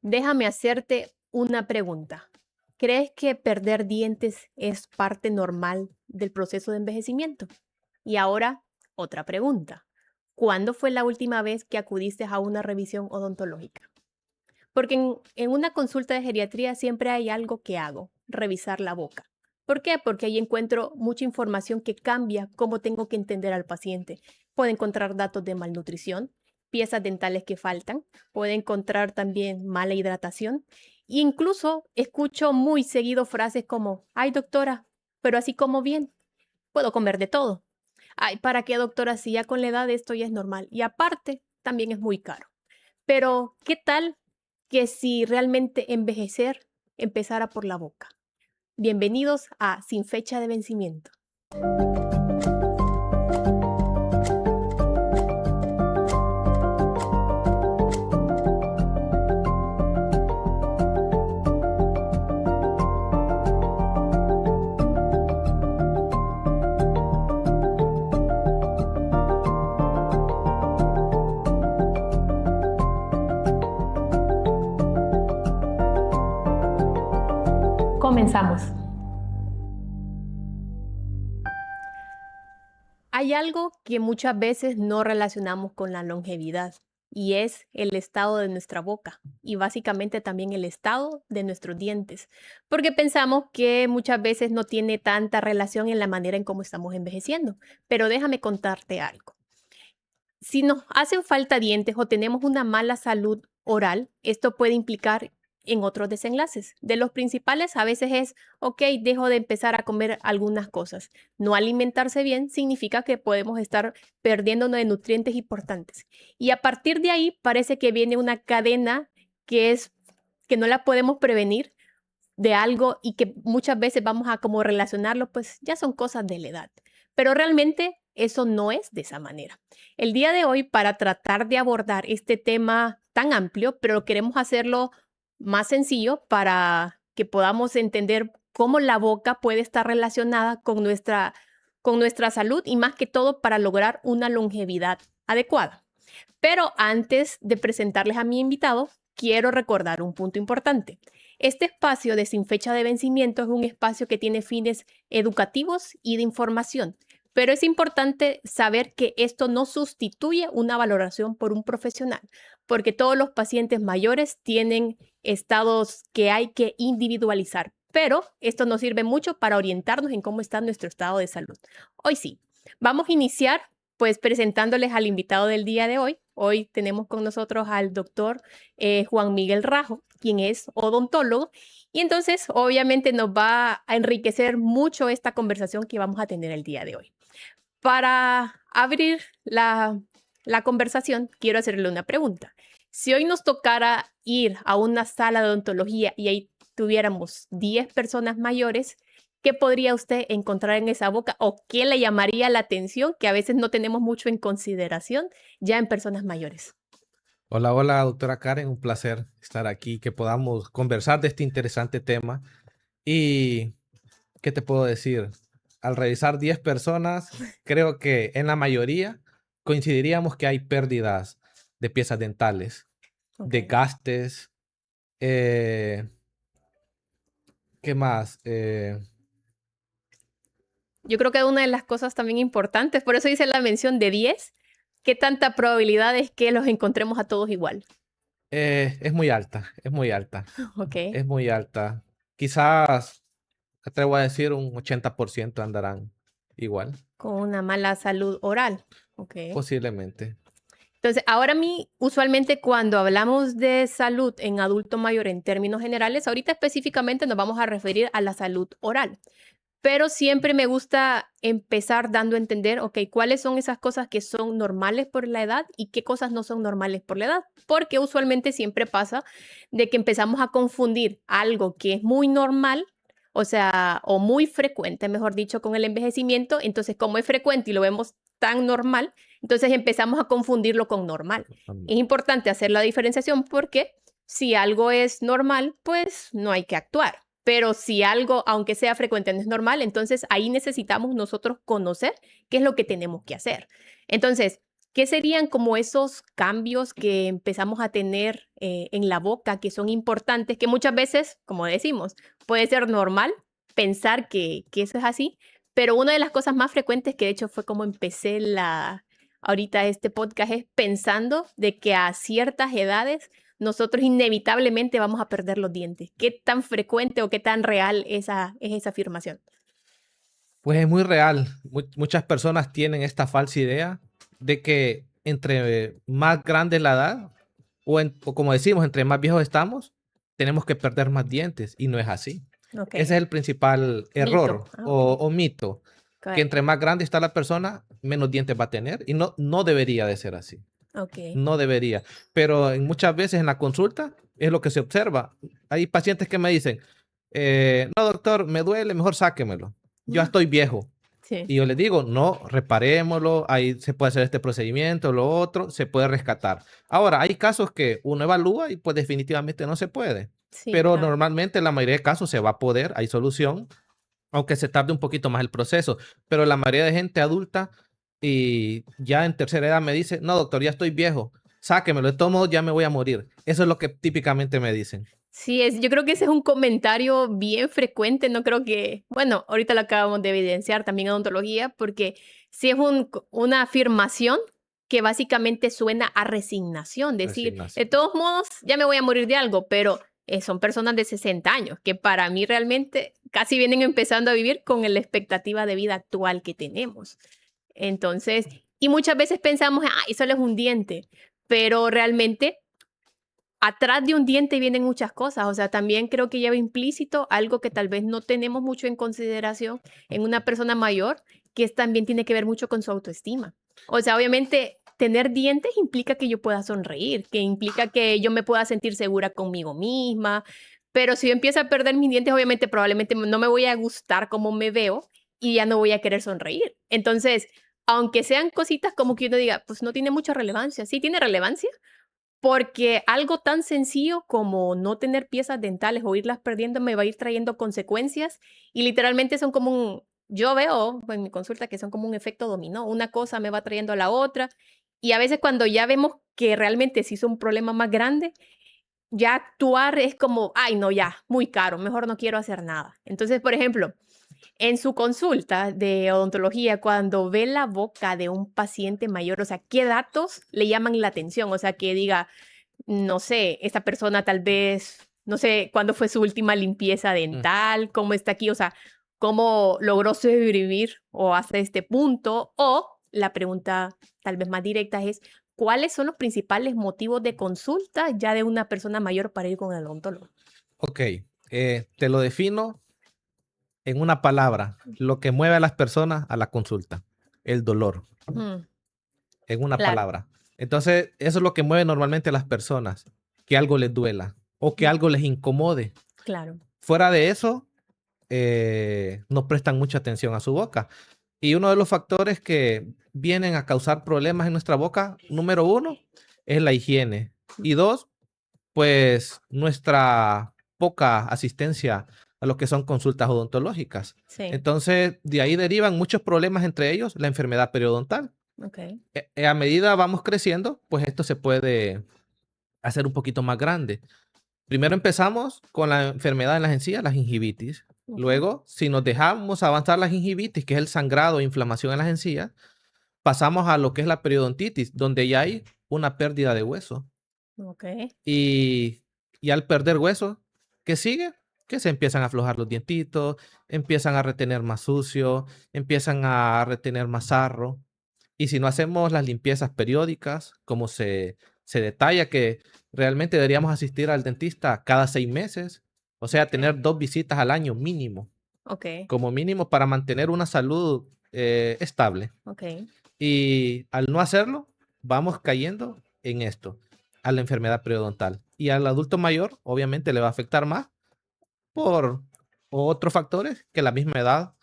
Déjame hacerte una pregunta. ¿Crees que perder dientes es parte normal del proceso de envejecimiento? Y ahora, otra pregunta. ¿Cuándo fue la última vez que acudiste a una revisión odontológica? Porque en una consulta de geriatría siempre hay algo que hago, revisar la boca. ¿Por qué? Porque ahí encuentro mucha información que cambia cómo tengo que entender al paciente. Puedo encontrar datos de malnutrición, piezas dentales que faltan, puedo encontrar también mala hidratación. E incluso escucho muy seguido frases como, ay doctora, pero así como bien, puedo comer de todo. Ay, ¿para qué doctora? Si ya con la edad esto ya es normal. Y aparte, también es muy caro. Pero, ¿qué tal que si realmente envejecer empezara por la boca? Bienvenidos a Sin Fecha de Vencimiento. Comenzamos. Hay algo que muchas veces no relacionamos con la longevidad y es el estado de nuestra boca y básicamente también el estado de nuestros dientes, porque pensamos que muchas veces no tiene tanta relación en la manera en cómo estamos envejeciendo. Pero déjame contarte algo. Si nos hacen falta dientes o tenemos una mala salud oral, esto puede implicar en otros desenlaces. De los principales a veces es, ok, dejo de empezar a comer algunas cosas. No alimentarse bien significa que podemos estar perdiéndonos de nutrientes importantes. Y a partir de ahí parece que viene una cadena que es que no la podemos prevenir de algo y que muchas veces vamos a como relacionarlo, pues ya son cosas de la edad. Pero realmente eso no es de esa manera. El día de hoy, para tratar de abordar este tema tan amplio, pero queremos hacerlo más sencillo para que podamos entender cómo la boca puede estar relacionada con nuestra salud y más que todo para lograr una longevidad adecuada. Pero antes de presentarles a mi invitado, quiero recordar un punto importante. Este espacio de Sin Fecha de Vencimiento es un espacio que tiene fines educativos y de información, pero es importante saber que esto no sustituye una valoración por un profesional, porque todos los pacientes mayores tienen estados que hay que individualizar, pero esto nos sirve mucho para orientarnos en cómo está nuestro estado de salud. Hoy sí, vamos a iniciar pues presentándoles al invitado del día de hoy. Hoy tenemos con nosotros al doctor Juan Miguel Rajo, quien es odontólogo, y entonces obviamente nos va a enriquecer mucho esta conversación que vamos a tener el día de hoy. Para abrir la conversación, quiero hacerle una pregunta. Si hoy nos tocara ir a una sala de odontología y ahí tuviéramos 10 personas mayores, ¿qué podría usted encontrar en esa boca o qué le llamaría la atención que a veces no tenemos mucho en consideración ya en personas mayores? Hola, hola, doctora Karen, un placer estar aquí, que podamos conversar de este interesante tema. ¿Y qué te puedo decir? Al revisar 10 personas, creo que en la mayoría coincidiríamos que hay pérdidas de piezas dentales, Ok. desgastes, eh, ¿qué más? Yo creo que una de las cosas también importantes, por eso hice la mención de 10, ¿qué tanta probabilidad es que los encontremos a todos igual? Es muy alta, es muy alta, Ok. es muy alta. Quizás, me atrevo a decir, un 80% andarán igual, Con una mala salud oral. Ok. posiblemente. Entonces, ahora a mí, usualmente cuando hablamos de salud en adulto mayor en términos generales, ahorita específicamente nos vamos a referir a la salud oral. Pero siempre me gusta empezar dando a entender, ok, cuáles son esas cosas que son normales por la edad y qué cosas no son normales por la edad. Porque usualmente siempre pasa de que empezamos a confundir algo que es muy normal, o sea, o muy frecuente, mejor dicho, con el envejecimiento. Entonces, como es frecuente y lo vemos tan normal, entonces empezamos a confundirlo con normal. Es importante hacer la diferenciación porque si algo es normal, pues no hay que actuar. Pero si algo, aunque sea frecuente, no es normal, entonces ahí necesitamos nosotros conocer qué es lo que tenemos que hacer. Entonces, ¿Qué serían como esos cambios que empezamos a tener en la boca que son importantes, que muchas veces, como decimos, puede ser normal pensar que eso es así, pero una de las cosas más frecuentes, que de hecho fue como empecé ahorita este podcast, es pensando de que a ciertas edades nosotros inevitablemente vamos a perder los dientes? ¿Qué tan frecuente o qué tan real es esa afirmación? Pues es muy real. Muchas personas tienen esta falsa idea de que entre más grande la edad, o como decimos, entre más viejos estamos, tenemos que perder más dientes, y no es así. Ok, Ese es el principal mito. error Ah, ok, o mito, que correcto. entre más grande está la persona, menos dientes va a tener, y no debería de ser así. Ok. No debería. Pero muchas veces en la consulta es lo que se observa. Hay pacientes que me dicen, no, doctor, me duele, mejor sáquemelo. Yo Mm, estoy viejo. sí, Y yo les digo, no, reparémoslo, ahí se puede hacer este procedimiento, lo otro, se puede rescatar. Ahora, hay casos que uno evalúa y pues definitivamente no se puede. sí, Pero claro. normalmente en la mayoría de casos se va a poder, hay solución, aunque se tarde un poquito más el proceso. Pero la mayoría de gente adulta y ya en tercera edad me dice, no, doctor, ya estoy viejo, sáquemelo, de todos modos ya me voy a morir. Eso es lo que típicamente me dicen. Sí, yo creo que ese es un comentario bien frecuente, no creo que, bueno, ahorita lo acabamos de evidenciar también en odontología, porque sí es una afirmación que básicamente suena a resignación, decir, de Resignación. todos modos, ya me voy a morir de algo, pero son personas de 60 años, que para mí realmente casi vienen empezando a vivir con la expectativa de vida actual que tenemos. Entonces, y muchas veces pensamos, ah, solo es un diente, pero realmente atrás de un diente vienen muchas cosas, o sea, también creo que lleva implícito algo que tal vez no tenemos mucho en consideración en una persona mayor, que también tiene que ver mucho con su autoestima. O sea, obviamente tener dientes implica que yo pueda sonreír, que implica que yo me pueda sentir segura conmigo misma, pero si yo empiezo a perder mis dientes, obviamente probablemente no me voy a gustar como me veo y ya no voy a querer sonreír. Entonces, aunque sean cositas como que uno diga, pues no tiene mucha relevancia, sí tiene relevancia, porque algo tan sencillo como no tener piezas dentales o irlas perdiendo me va a ir trayendo consecuencias y literalmente son como yo veo en mi consulta que son como un efecto dominó, una cosa me va trayendo a la otra y a veces cuando ya vemos que realmente sí es un problema más grande, ya actuar es como, ay no, ya, muy caro, mejor no quiero hacer nada. Entonces, por ejemplo, en su consulta de odontología, cuando ve la boca de un paciente mayor, o sea, ¿qué datos le llaman la atención? O sea, que diga, no sé, esta persona tal vez, no sé, cuándo fue su última limpieza Mm, dental, cómo está aquí, o sea, cómo logró sobrevivir o hasta este punto. O la pregunta tal vez más directa es, ¿cuáles son los principales motivos de consulta ya de una persona mayor para ir con el odontólogo? Ok, te lo defino en una palabra, lo que mueve a las personas a la consulta, el dolor, Mm, en una claro, palabra. Entonces, eso es lo que mueve normalmente a las personas, que algo les duela o que mm, algo les incomode. claro, Fuera de eso, no prestan mucha atención a su boca. Y uno de los factores que vienen a causar problemas en nuestra boca, número uno, es la higiene. mm, Y dos, pues nuestra poca asistencia a lo que son consultas odontológicas. sí, Entonces, de ahí derivan muchos problemas, entre ellos la enfermedad periodontal. ok, A medida vamos creciendo, pues esto se puede hacer un poquito más grande. Primero empezamos con la enfermedad en las encías, la gingivitis. ok, Luego, si nos dejamos avanzar la gingivitis, que es el sangrado e inflamación en las encías, pasamos a lo que es la periodontitis, donde ya hay una pérdida de hueso. ok, Y, y al perder hueso, ¿qué sigue? Que se empiezan a aflojar los dientitos, empiezan a retener más sucio, empiezan a retener más sarro. Y si no hacemos las limpiezas periódicas, como se detalla que realmente deberíamos asistir al dentista cada 6 meses, o sea, ok, tener 2 visitas al año mínimo, ok, como mínimo para mantener una salud estable. ok, Y al no hacerlo, vamos cayendo en esto, a la enfermedad periodontal. Y al adulto mayor, obviamente, le va a afectar más por otros factores que la misma edad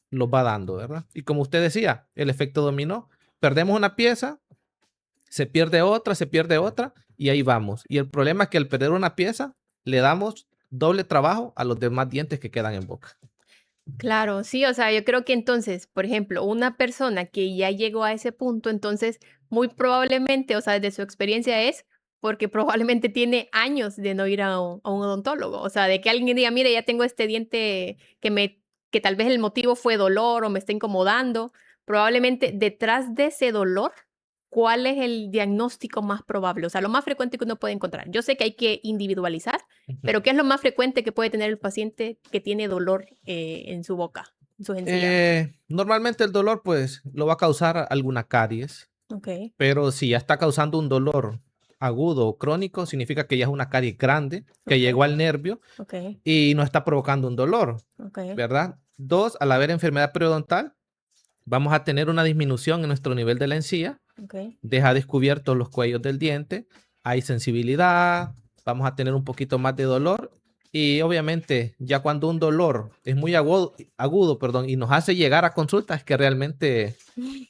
los va dando, ¿verdad? Y como usted decía, el efecto dominó. Perdemos una pieza, se pierde otra, y ahí vamos. Y el problema es que al perder una pieza, le damos doble trabajo a los demás dientes que quedan en boca. Claro, sí, o sea, yo creo que entonces, por ejemplo, una persona que ya llegó a ese punto, entonces, muy probablemente, o sea, de su experiencia es porque probablemente tiene años de no ir a un odontólogo. O sea, de que alguien diga, mire, ya tengo este diente que tal vez el motivo fue dolor o me está incomodando. Probablemente detrás de ese dolor, ¿cuál es el diagnóstico más probable? O sea, lo más frecuente que uno puede encontrar. Yo sé que hay que individualizar, pero Ujú. ¿qué es lo más frecuente que puede tener el paciente que tiene dolor, en su boca, en sus encías? Normalmente el dolor, pues, lo va a causar alguna caries, Okey, pero si ya está causando un dolor agudo o crónico, significa que ya es una caries grande, que okey, llegó al nervio okey, y no está provocando un dolor, okey, ¿verdad? 2, al haber enfermedad periodontal, vamos a tener una disminución en nuestro nivel de la encía, okey. deja descubiertos los cuellos del diente, hay sensibilidad, vamos a tener un poquito más de dolor y obviamente ya cuando un dolor es muy agudo, perdón, y nos hace llegar a consultas que realmente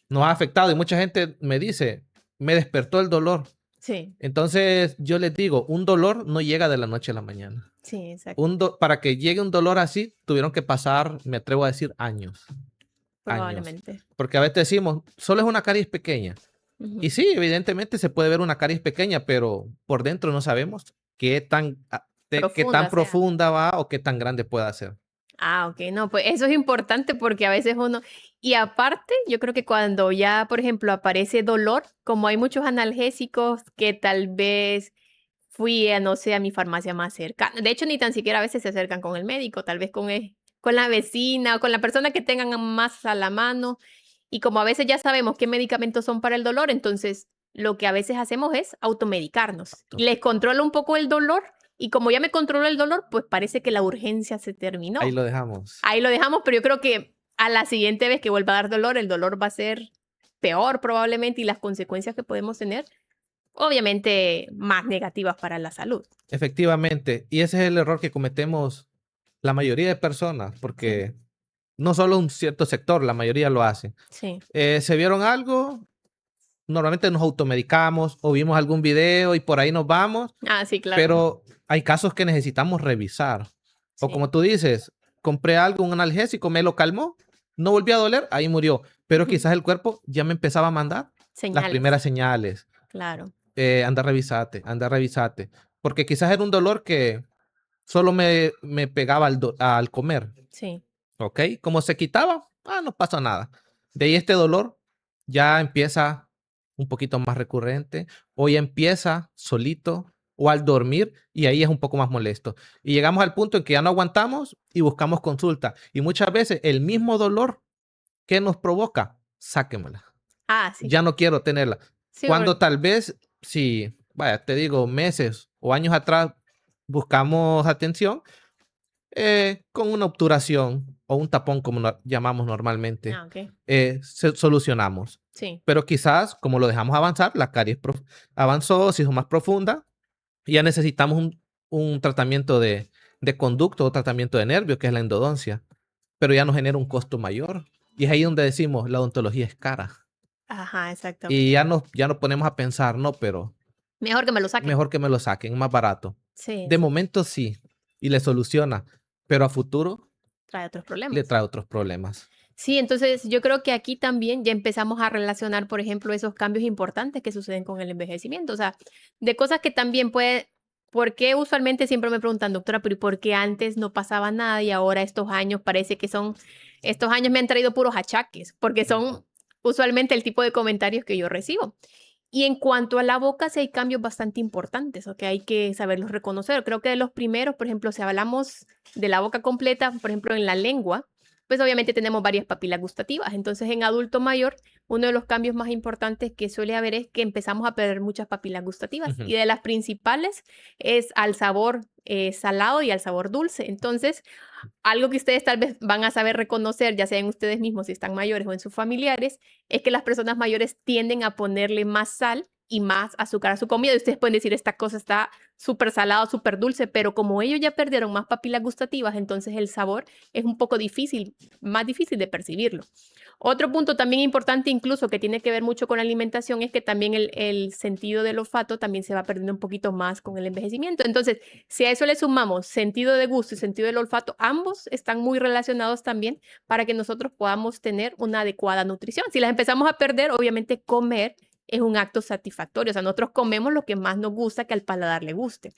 nos ha afectado y mucha gente me dice, me despertó el dolor. Sí, Entonces yo les digo, un dolor no llega de la noche a la mañana. sí, exacto, Para que llegue un dolor así, tuvieron que pasar, me atrevo a decir, años, años. probablemente. Porque a veces decimos, solo es una caries pequeña. Y Ujú. sí, evidentemente se puede ver una caries pequeña, pero por dentro no sabemos qué tan Profunda sea. profunda va o qué tan grande pueda ser. Ah, okey. No, pues eso es importante porque a veces uno y aparte, yo creo que cuando ya, por ejemplo, aparece dolor, como hay muchos analgésicos que tal vez fui a, no sé, a mi farmacia más cercana. De hecho, ni tan siquiera a veces se acercan con el médico, tal vez con la vecina o con la persona que tengan más a la mano. Y como a veces ya sabemos qué medicamentos son para el dolor, entonces lo que a veces hacemos es automedicarnos. Les controla un poco el dolor y como ya me controló el dolor, pues parece que la urgencia se Ahí terminó. lo dejamos. Ahí lo dejamos, pero yo creo que a la siguiente vez que vuelva a dar dolor, el dolor va a ser peor probablemente y las consecuencias que podemos tener, obviamente, más negativas para la salud. Efectivamente. Y ese es el error que cometemos la mayoría de personas, Sí, porque no solo un cierto sector, la mayoría lo hace. sí. Se vieron algo, normalmente nos automedicamos o vimos algún video y por ahí nos vamos, Ah, sí, claro. pero hay casos que necesitamos revisar. O Sí. como tú dices, compré algo, un analgésico, me lo calmó, no volvió a doler, ahí murió. Pero Ujú. quizás el cuerpo ya me empezaba a mandar las Señales, primeras señales. claro. Anda, revisate. Porque quizás era un dolor que solo me pegaba al comer. Sí. ¿Ok? Como se quitaba, no pasa nada. De ahí este dolor ya empieza un poquito más recurrente o ya empieza solito o al dormir y ahí es un poco más molesto. Y llegamos al punto en que ya no aguantamos y buscamos consulta. Y muchas veces el mismo dolor que nos provoca, sáquemela. Ah, sí. Ya no quiero tenerla. Sí, Cuando tal vez, si, vaya, te digo, meses o años atrás buscamos atención, con una obturación o un tapón, como llamamos normalmente, ah, okey. solucionamos. Sí. Pero quizás, como lo dejamos avanzar, la caries avanzó, se hizo más profunda y ya necesitamos un tratamiento de conducto o tratamiento de nervio, que es la endodoncia, pero ya nos genera un costo mayor. Y es ahí donde decimos, la odontología es cara. Ajá, Y exactamente. ya nos ponemos a pensar, no, pero Mejor que me lo saquen. mejor que me lo saquen, más barato. Sí, De sí, momento sí, y le soluciona, pero a futuro trae otros le problemas. trae otros problemas. Sí, entonces yo creo que aquí también ya empezamos a relacionar, por ejemplo, esos cambios importantes que suceden con el envejecimiento, o sea, de cosas que también puede, ¿por qué usualmente siempre me preguntan, doctora, pero ¿y por qué antes no pasaba nada y ahora estos años parece que son, estos años me han traído puros achaques? Porque son usualmente el tipo de comentarios que yo recibo. Y en cuanto a la boca, sí hay cambios bastante importantes, ¿o que hay que saberlos reconocer? Creo que de los primeros, por ejemplo, si hablamos de la boca completa, por ejemplo, en la lengua, pues obviamente tenemos varias papilas gustativas. Entonces, en adulto mayor, uno de los cambios más importantes que suele haber es que empezamos a perder muchas papilas gustativas. Ujú. Y de las principales es al sabor salado y al sabor dulce. Entonces, algo que ustedes tal vez van a saber reconocer, ya sea en ustedes mismos si están mayores o en sus familiares, es que las personas mayores tienden a ponerle más sal y más azúcar a su comida. Y ustedes pueden decir, esta cosa está súper salada, súper dulce, pero como ellos ya perdieron más papilas gustativas, entonces el sabor es un poco difícil, más difícil de percibirlo. Otro punto también importante, incluso que tiene que ver mucho con la alimentación, es que también el sentido del olfato también se va perdiendo un poquito más con el envejecimiento. Entonces, si a eso le sumamos sentido de gusto y sentido del olfato, ambos están muy relacionados también para que nosotros podamos tener una adecuada nutrición. Si las empezamos a perder, obviamente comer es un acto satisfactorio. O sea, nosotros comemos lo que más nos gusta, que al paladar le guste.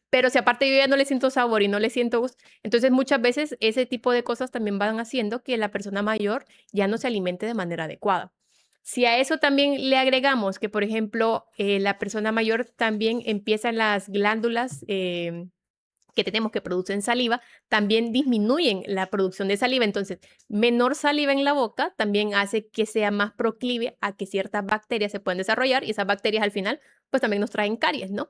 Pero si aparte yo ya no le siento sabor y no le siento gusto, entonces muchas veces ese tipo de cosas también van haciendo que la persona mayor ya no se alimente de manera adecuada. Si a eso también le agregamos que, por ejemplo, la persona mayor también empiezan las glándulas que tenemos que producen saliva, también disminuyen la producción de saliva. Entonces, menor saliva en la boca también hace que sea más proclive a que ciertas bacterias se puedan desarrollar y esas bacterias al final, pues también nos traen caries, ¿no?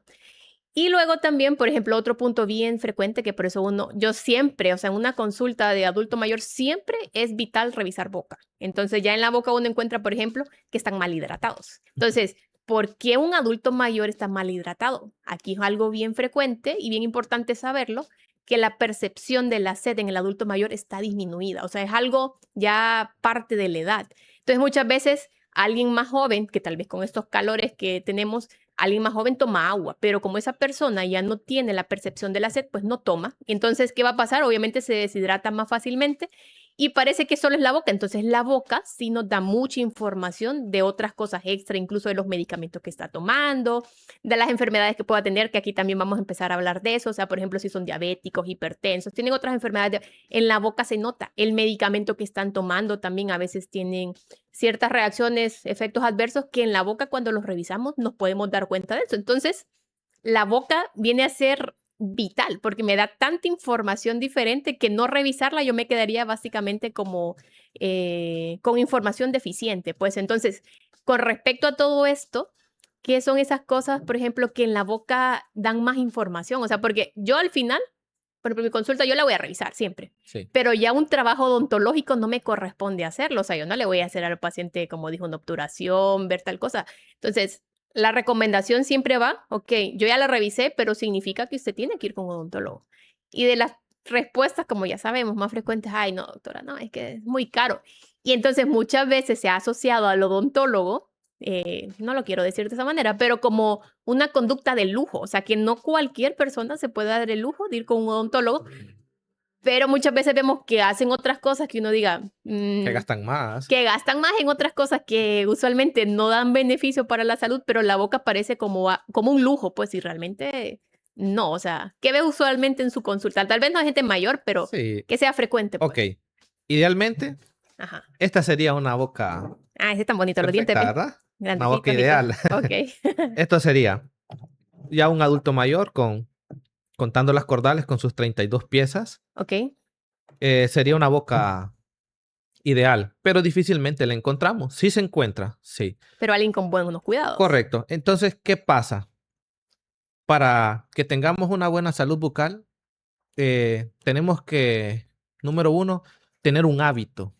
Y luego también, por ejemplo, otro punto bien frecuente que por eso yo siempre, o sea, en una consulta de adulto mayor, siempre es vital revisar boca. Entonces, ya en la boca uno encuentra, por ejemplo, que están mal hidratados. Entonces, ¿por qué un adulto mayor está mal hidratado? Aquí es algo bien frecuente y bien importante saberlo, que la percepción de la sed en el adulto mayor está disminuida. O sea, es algo ya parte de la edad. Entonces, muchas veces alguien más joven, que tal vez con estos calores que tenemos, alguien más joven toma agua, pero como esa persona ya no tiene la percepción de la sed, pues no toma. Entonces, ¿qué va a pasar? Obviamente se deshidrata más fácilmente y parece que solo es la boca. Entonces, la boca sí nos da mucha información de otras cosas extra, incluso de los medicamentos que está tomando, de las enfermedades que pueda tener, que aquí también vamos a empezar a hablar de eso. O sea, por ejemplo, si son diabéticos, hipertensos, tienen otras enfermedades, en la boca se nota. El medicamento que están tomando también a veces tienen ciertas reacciones, efectos adversos que en la boca cuando los revisamos nos podemos dar cuenta de eso. Entonces, la boca viene a ser vital porque me da tanta información diferente que no revisarla yo me quedaría básicamente como con información deficiente. Pues entonces, con respecto a todo esto, ¿qué son esas cosas, por ejemplo, que en la boca dan más información? O sea, porque yo al final, por ejemplo, mi consulta yo la voy a revisar siempre, Sí. pero ya un trabajo odontológico no me corresponde hacerlo. O sea, yo no le voy a hacer al paciente, como dijo, una obturación, ver tal cosa. Entonces, la recomendación siempre va, ok, yo ya la revisé, pero significa que usted tiene que ir con un odontólogo. Y de las respuestas, como ya sabemos, más frecuentes, ay, no, doctora, no, es que es muy caro. Y entonces muchas veces se ha asociado al odontólogo, no lo quiero decir de esa manera, pero como una conducta de lujo. O sea, que no cualquier persona se puede dar el lujo de ir con un odontólogo, pero muchas veces vemos que hacen otras cosas que uno diga, Que gastan más. que gastan más en otras cosas que usualmente no dan beneficio para la salud, pero la boca parece como, como un lujo, pues, y realmente no. O sea, ¿qué ve usualmente en su consulta? Tal vez no hay gente mayor, pero Sí. que sea frecuente, pues. Ok. Idealmente, Ajá. esta sería una boca Ah, ese es tan bonito, los dientes, perfecta, ¿ves? ¿verdad? Una boca Grandecitos y todo. ideal. Ok. Esto sería ya un adulto mayor contando las cordales con sus 32 piezas. Ok. Sería una boca ideal, pero difícilmente la encontramos. Sí se encuentra, sí. Pero alguien con buenos cuidados. Correcto. Entonces, ¿qué pasa? Para que tengamos una buena salud bucal, tenemos que, número uno, tener un hábito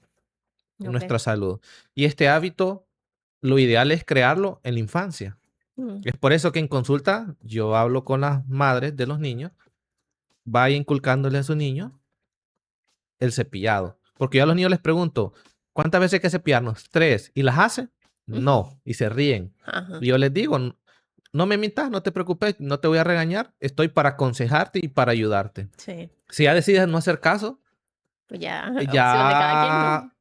en Ok. nuestra salud. Y este hábito, lo ideal es crearlo en la infancia. Mm. Es por eso que en consulta yo hablo con las madres de los niños, vaya inculcándole a su niño el cepillado. Porque yo a los niños les pregunto, ¿cuántas veces hay que cepillarnos? 3. ¿Y las hace? No. Y se ríen. Ajá. Y yo les digo, no me mintas, no te preocupes, no te voy a regañar, estoy para aconsejarte y para ayudarte. Sí. Si ya decides no hacer caso, Pues ya, opción de cada quien, ¿no?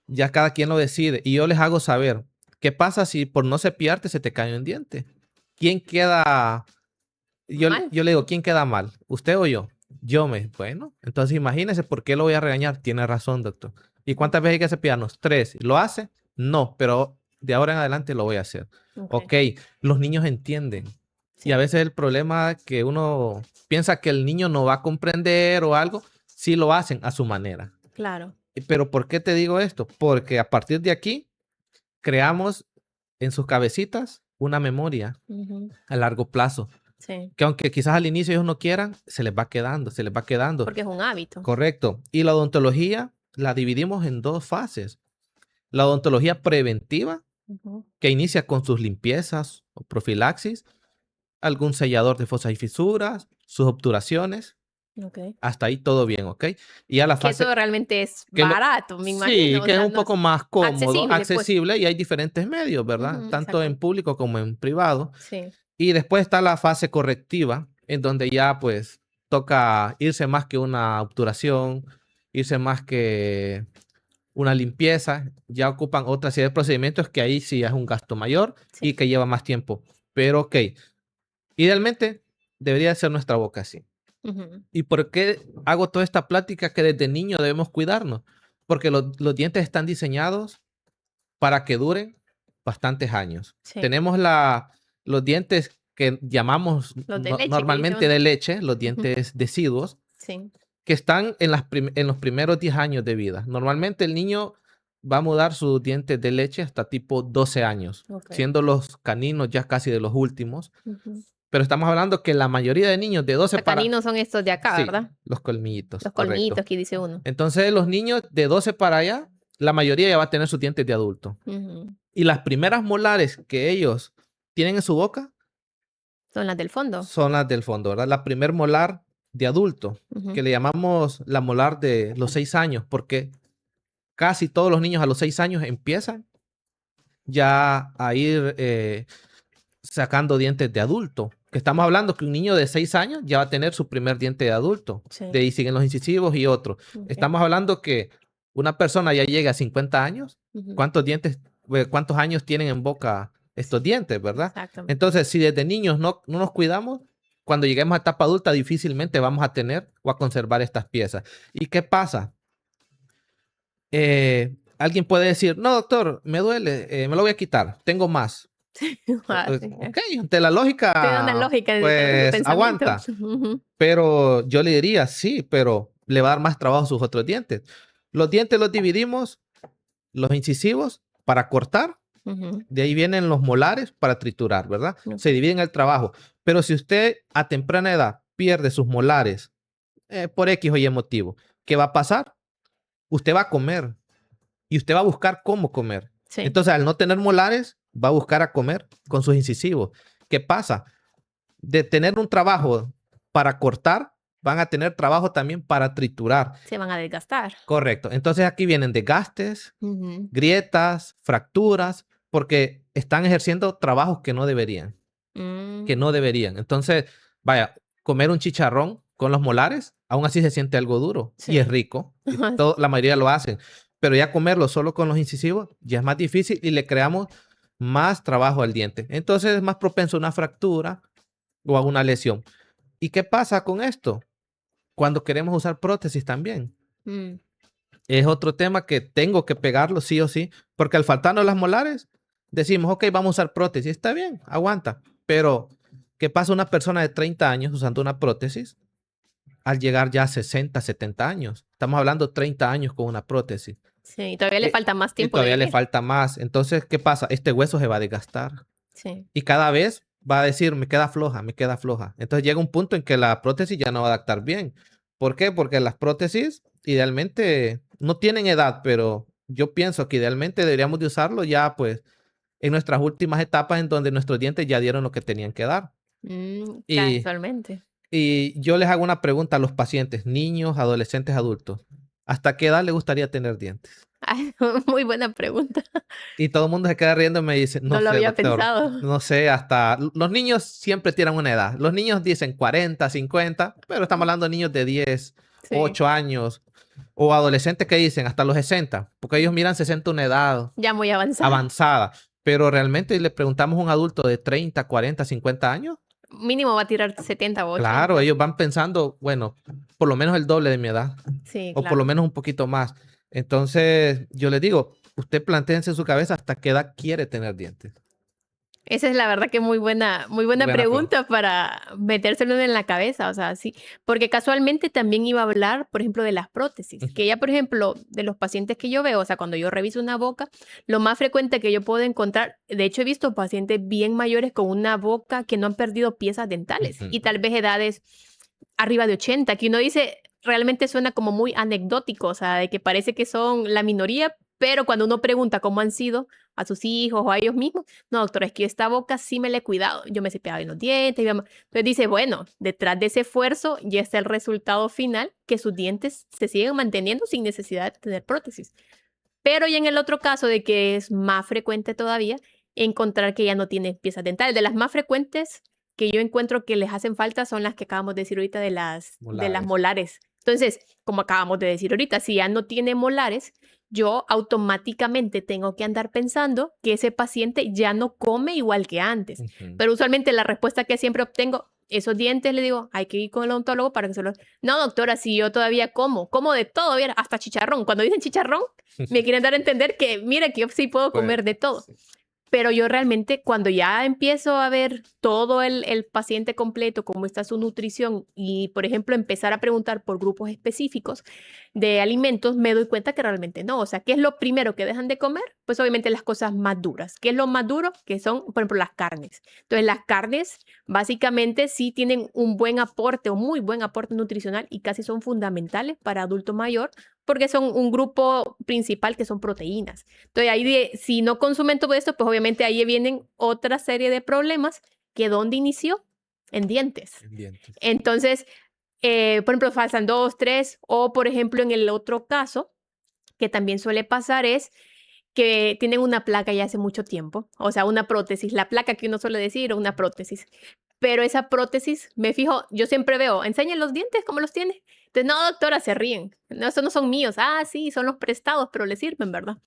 ya cada quien lo decide. Y yo les hago saber, ¿qué pasa si por no cepillarte se te cae un diente? ¿Quién queda? Mal. Yo le digo, ¿quién queda mal? ¿Usted o yo? Bueno, entonces imagínese por qué lo voy a regañar. Tiene razón, doctor. ¿Y cuántas veces hay que cepillarnos? 3. ¿Lo hace? No, pero de ahora en adelante lo voy a hacer. Ok, los niños entienden. Sí. Y a veces el problema es que uno piensa que el niño no va a comprender o algo. Sí lo hacen a su manera. Claro. Pero ¿por qué te digo esto? Porque a partir de aquí creamos en sus cabecitas una memoria Ujú. a largo plazo. Sí. Que aunque quizás al inicio ellos no quieran, se les va quedando, se les va quedando. Porque es un hábito. Correcto. Y la odontología la dividimos en 2 fases. La odontología preventiva Ujú. que inicia con sus limpiezas o profilaxis, algún sellador de fosas y fisuras, sus obturaciones, Ok. hasta ahí todo bien, ¿ok? Y a la Que eso fase realmente es que lo barato, me sí, imagino, o que es sea, un no poco es más cómodo, accesible, pues. accesible y hay diferentes medios, ¿verdad? Ujú, Tanto en exacto. público como en privado. Sí. Y después está la fase correctiva, en donde ya pues toca irse más que una obturación, irse más que una limpieza, ya ocupan otra serie de procedimientos que ahí sí es un gasto mayor Sí. y que lleva más tiempo. Pero ok, idealmente debería ser nuestra boca así. Ujú. ¿Y por qué hago toda esta plática que desde niño debemos cuidarnos? Porque los dientes están diseñados para que duren bastantes años. Sí. Tenemos los dientes que llamamos Los de leche que dice normalmente uno. de leche, los Ujú. dientes deciduos, Sí. que están en los primeros 10 años de vida. Normalmente el niño va a mudar sus dientes de leche hasta tipo 12 años, Ok. siendo los caninos ya casi de los últimos. Ujú. Pero estamos hablando que la mayoría de niños de 12 Los para... caninos son estos de acá, Sí, ¿verdad? los colmillitos, Los correcto. colmillitos que dice uno. Entonces los niños de 12 para allá, la mayoría ya va a tener sus dientes de adulto. Ujú. Y las primeras molares que ellos tienen en su boca Son las del fondo. son las del fondo, ¿verdad? La primer molar de adulto, Ujú. que le llamamos la molar de los 6 años, porque casi todos los niños a los 6 años empiezan ya a ir sacando dientes de adulto. Que estamos hablando que un niño de 6 años ya va a tener su primer diente de adulto. De Sí. ahí siguen los incisivos y otros. Ok. Estamos hablando que una persona ya llega a 50 años. Ujú. ¿Cuántos dientes, cuántos años tienen en boca estos dientes, verdad? Exactamente. Entonces, si desde niños no nos cuidamos, cuando lleguemos a etapa adulta difícilmente vamos a tener o a conservar estas piezas. ¿Y qué pasa? Alguien puede decir, no, doctor, me duele, me lo voy a quitar, tengo más. Ah, sí. Ok, ante la Tiene una lógica, lógica en su pues pensamiento. aguanta. Ujú. Pero yo le diría, sí, pero le va a dar más trabajo a sus otros dientes. Los dientes los dividimos, los incisivos para cortar, Ujú. de ahí vienen los molares para triturar, ¿verdad? Se Ok. dividen el trabajo. Pero si usted a temprana edad pierde sus molares por X o Y motivo, ¿qué va a pasar? Usted va a comer y usted va a buscar cómo comer. Sí. Entonces, al no tener molares, va a buscar a comer con sus incisivos. ¿Qué pasa? De tener un trabajo para cortar, van a tener trabajo también para triturar. Se van a desgastar. Correcto. Entonces aquí vienen desgastes, Ujú. grietas, fracturas, porque están ejerciendo trabajos que no deberían, que Mm. no deberían. Entonces, vaya, comer un chicharrón con los molares, aún así se siente algo duro y es Sí. rico. Y la mayoría lo hacen. Pero ya comerlo solo con los incisivos ya es más difícil y le creamos más trabajo al diente. Entonces es más propenso a una fractura o a una lesión. ¿Y qué pasa con esto? Cuando queremos usar prótesis también. Mm. Es otro tema que tengo que pegarlo sí o sí, porque al faltarnos las molares, decimos, ok, vamos a usar prótesis. Está bien, aguanta. Pero, ¿qué pasa una persona de 30 años usando una prótesis al llegar ya a 60, 70 años? Estamos hablando 30 años con una prótesis. Sí, todavía le falta más Y tiempo de todavía le vivir. falta más. Entonces, ¿qué pasa? Este hueso se va a desgastar. Sí. Y cada vez va a decir, me queda floja, me queda floja. Entonces llega un punto en que la prótesis ya no va a adaptar bien. ¿Por qué? Porque las prótesis idealmente no tienen edad, pero yo pienso que idealmente deberíamos de usarlo ya pues en nuestras últimas etapas en donde nuestros dientes ya dieron lo que tenían que dar. Mm, Y, casualmente. y yo les hago una pregunta a los pacientes, niños, adolescentes, adultos. ¿Hasta qué edad les gustaría tener dientes? Ay, muy buena pregunta. Y todo el mundo se queda riendo y me dice, No no lo sé, había doctor, pensado. no sé, hasta los niños siempre tienen una edad. Los niños dicen 40, 50, pero estamos hablando de niños de 10, Sí, 8 años o adolescentes que dicen hasta los 60, porque ellos miran 60 una edad ya muy avanzada. avanzada, pero realmente le preguntamos a un adulto de 30, 40, 50 años, Mínimo va a tirar 70 o claro, 80. ellos van pensando, bueno, por lo menos el doble de mi edad Sí, o por lo claro. menos un poquito más. Entonces, yo les digo, usted plantéense en su cabeza hasta qué edad quiere tener dientes. Esa es la verdad que muy buena Buena pregunta. pregunta para metérselo en la cabeza, o sea, sí, porque casualmente también iba a hablar, por ejemplo, de las prótesis, que ya, por ejemplo, de los pacientes que yo veo, o sea, cuando yo reviso una boca, lo más frecuente que yo puedo encontrar, de hecho, he visto pacientes bien mayores con una boca que no han perdido piezas dentales y Ujú. tal vez edades arriba de 80, que uno dice, realmente suena como muy anecdótico, o sea, de que parece que son la minoría, Pero cuando uno pregunta cómo han sido a sus hijos o a ellos mismos, no, doctora, es que esta boca sí me la he cuidado. Yo me cepillaba bien los dientes. Entonces dice, bueno, detrás de ese esfuerzo ya está el resultado final, que sus dientes se siguen manteniendo sin necesidad de tener prótesis. Pero ya en el otro caso de que es más frecuente todavía, encontrar que ya no tiene piezas dentales. De las más frecuentes que yo encuentro que les hacen falta son las que acabamos de decir ahorita de las Molares. molares. Entonces, como acabamos de decir ahorita, si ya no tiene molares, yo automáticamente tengo que andar pensando que ese paciente ya no come igual que antes. Ujú. Pero usualmente la respuesta que siempre obtengo, esos dientes, le digo, hay que ir con el odontólogo para que se los... No, doctora, si yo todavía como de todo, ¿viera? Hasta chicharrón. Cuando dicen chicharrón, me quieren dar a entender que, mira, que yo sí puedo Pues, comer de todo. sí. Pero yo realmente cuando ya empiezo a ver todo el paciente completo, cómo está su nutrición y, por ejemplo, empezar a preguntar por grupos específicos de alimentos, me doy cuenta que realmente no. O sea, ¿qué es lo primero que dejan de comer? Pues obviamente las cosas más duras. ¿Qué es lo más duro? Que son, por ejemplo, las carnes. Entonces, las carnes básicamente sí tienen un buen aporte o muy buen aporte nutricional y casi son fundamentales para adulto mayor porque son un grupo principal que son proteínas. Entonces, ahí si no consumen todo esto, pues obviamente ahí vienen otra serie de problemas que ¿dónde inició? En dientes. En dientes. Entonces, por ejemplo, faltan 2, 3, o por ejemplo, en el otro caso, que también suele pasar es que tienen una placa ya hace mucho tiempo, o sea, una prótesis, la placa que uno suele decir, o una prótesis. Pero esa prótesis, me fijo, yo siempre veo, enseñen los dientes, ¿cómo los tiene? Entonces, no, doctora, se ríen. No, esos no son míos. Ah, sí, son los prestados, pero le sirven, ¿verdad?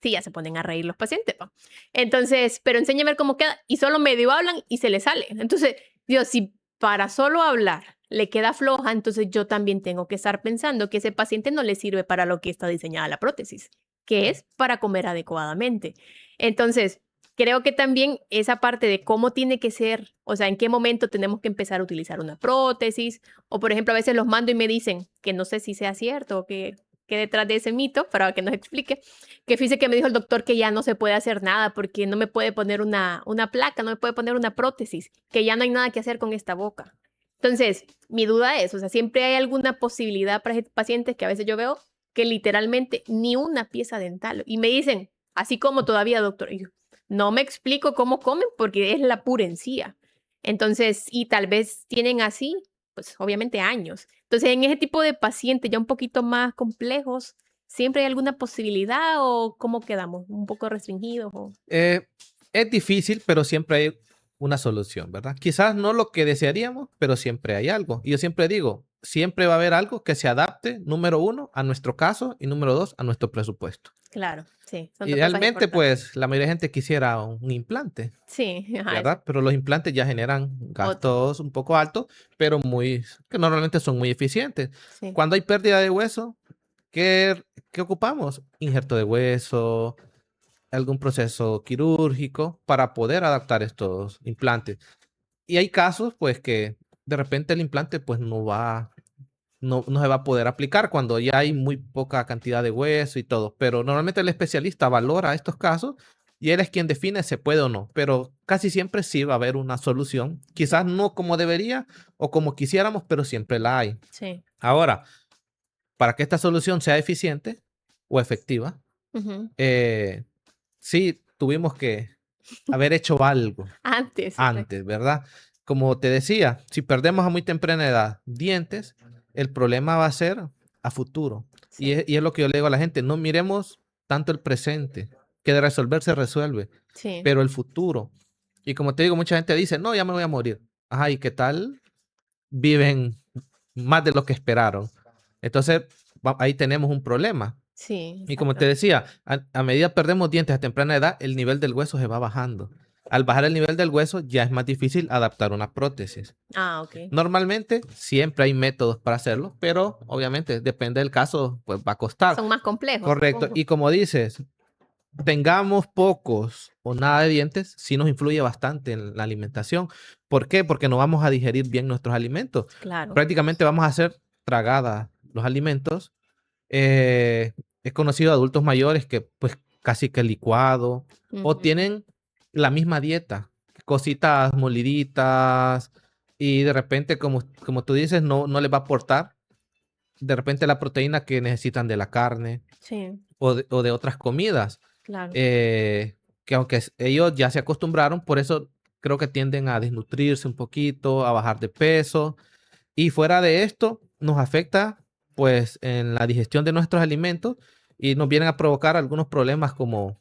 Sí, ya se ponen a reír los pacientes, ¿no? Entonces, pero enséñame a ver cómo queda. Y solo medio hablan y se les sale. Entonces, Dios, si para solo hablar le queda floja, entonces yo también tengo que estar pensando que ese paciente no le sirve para lo que está diseñada la prótesis, que es para comer adecuadamente. Entonces, creo que también esa parte de cómo tiene que ser, o sea, en qué momento tenemos que empezar a utilizar una prótesis, o por ejemplo, a veces los mando y me dicen que no sé si sea cierto o que detrás de ese mito, para que nos explique, que fíjese que me dijo el doctor que ya no se puede hacer nada porque no me puede poner una placa, no me puede poner una prótesis, que ya no hay nada que hacer con esta boca. Entonces, mi duda es, o sea, siempre hay alguna posibilidad para pacientes que a veces yo veo que literalmente ni una pieza dental, y me dicen, así como todavía, doctor, y yo, no me explico cómo comen porque es la pura encía. Entonces, y tal vez tienen así, pues obviamente años. Entonces, en ese tipo de pacientes ya un poquito más complejos, ¿siempre hay alguna posibilidad o cómo quedamos? ¿Un poco restringidos? O... Es difícil, pero siempre hay una solución, ¿verdad? Quizás no lo que desearíamos, pero siempre hay algo. Y yo siempre digo, siempre va a haber algo que se adapte, número uno, a nuestro caso y número dos, a nuestro presupuesto. Claro, sí, son dos cosas Idealmente, importantes. pues la mayoría de gente quisiera un implante, Sí, ajá, eso. ¿verdad? Pero los implantes ya generan Otro, gastos un poco altos, pero que normalmente son muy eficientes. sí. Cuando hay pérdida de hueso, ¿qué ocupamos? Injerto de hueso, algún proceso quirúrgico para poder adaptar estos implantes. Y hay casos, pues, que de repente el implante, pues, no se va a poder aplicar cuando ya hay muy poca cantidad de hueso y todo. Pero normalmente el especialista valora estos casos y él es quien define si puede o no. Pero casi siempre sí va a haber una solución. Quizás no como debería o como quisiéramos, pero siempre la hay. Sí. Ahora, para que esta solución sea eficiente o efectiva, Ujú. sí tuvimos que haber hecho algo Antes, exacto. antes, ¿verdad? Como te decía, si perdemos a muy temprana edad dientes, el problema va a ser a futuro. Y Sí, es lo que yo le digo a la gente, no miremos tanto el presente, que de resolver se resuelve, sí, pero el futuro. Y como te digo, mucha gente dice, no, ya me voy a morir. Ajá, ¿y qué tal? Viven más de lo que esperaron. Entonces, ahí tenemos un problema. sí, Y como te exacto. decía, a medida perdemos dientes a temprana edad, el nivel del hueso se va bajando. Al bajar el nivel del hueso, ya es más difícil adaptar una prótesis. Ah, ok. Normalmente, siempre hay métodos para hacerlo, pero obviamente, depende del caso, pues va a costar. Son más complejos, Correcto. supongo. Y como dices, tengamos pocos o nada de dientes, sí nos influye bastante en la alimentación. ¿Por qué? Porque no vamos a digerir bien nuestros alimentos. Claro. Prácticamente vamos a hacer tragada los alimentos. eh, He conocido adultos mayores que pues casi que licuado o Ujú. tienen la misma dieta, cositas moliditas y de repente como tú dices no les va a aportar de repente la proteína que necesitan de la carne Sí, o de otras comidas. claro. Que aunque ellos ya se acostumbraron, por eso creo que tienden a desnutrirse un poquito, a bajar de peso. Y fuera de esto, nos afecta pues en la digestión de nuestros alimentos y nos vienen a provocar algunos problemas como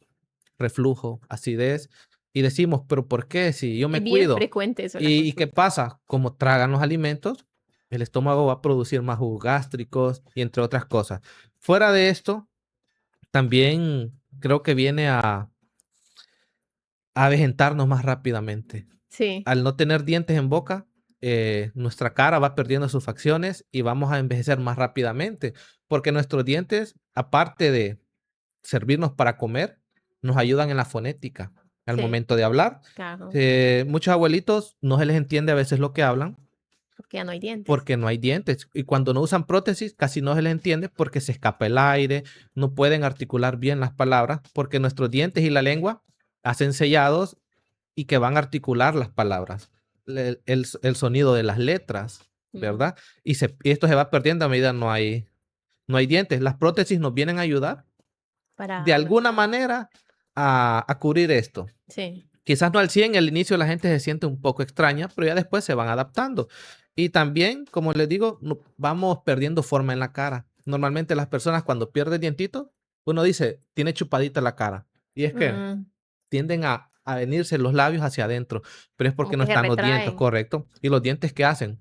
reflujo, acidez. Y decimos, pero ¿por qué? Si yo Es me bien cuido. frecuente eso en la ¿Y qué consulta. pasa? Como tragan los alimentos, el estómago va a producir más jugos gástricos y entre otras cosas. Fuera de esto, también creo que viene a avejentarnos más rápidamente. Sí, Al no tener dientes en boca, nuestra cara va perdiendo sus facciones y vamos a envejecer más rápidamente, porque nuestros dientes, aparte de servirnos para comer, nos ayudan en la fonética al sí, momento de hablar. claro, Muchos abuelitos no se les entiende a veces lo que hablan porque ya no hay dientes. porque no hay dientes. Y cuando no usan prótesis, casi no se les entiende porque se escapa el aire, no pueden articular bien las palabras, porque nuestros dientes y la lengua hacen sellados y que van a articular las palabras, el sonido de las letras, Mm, ¿verdad? Y esto se va perdiendo a medida no hay dientes. Las prótesis nos vienen a ayudar de para alguna mejorar. manera a cubrir esto. Sí. Quizás no al 100, al inicio la gente se siente un poco extraña, pero ya después se van adaptando. Y también, como les digo, vamos perdiendo forma en la cara. Normalmente las personas cuando pierden dientitos, uno dice, tiene chupadita la cara. Y es que Mm, tienden a venirse los labios hacia adentro, pero es como porque no que se están los dientes, retraen. ¿correcto? ¿Y los dientes qué hacen?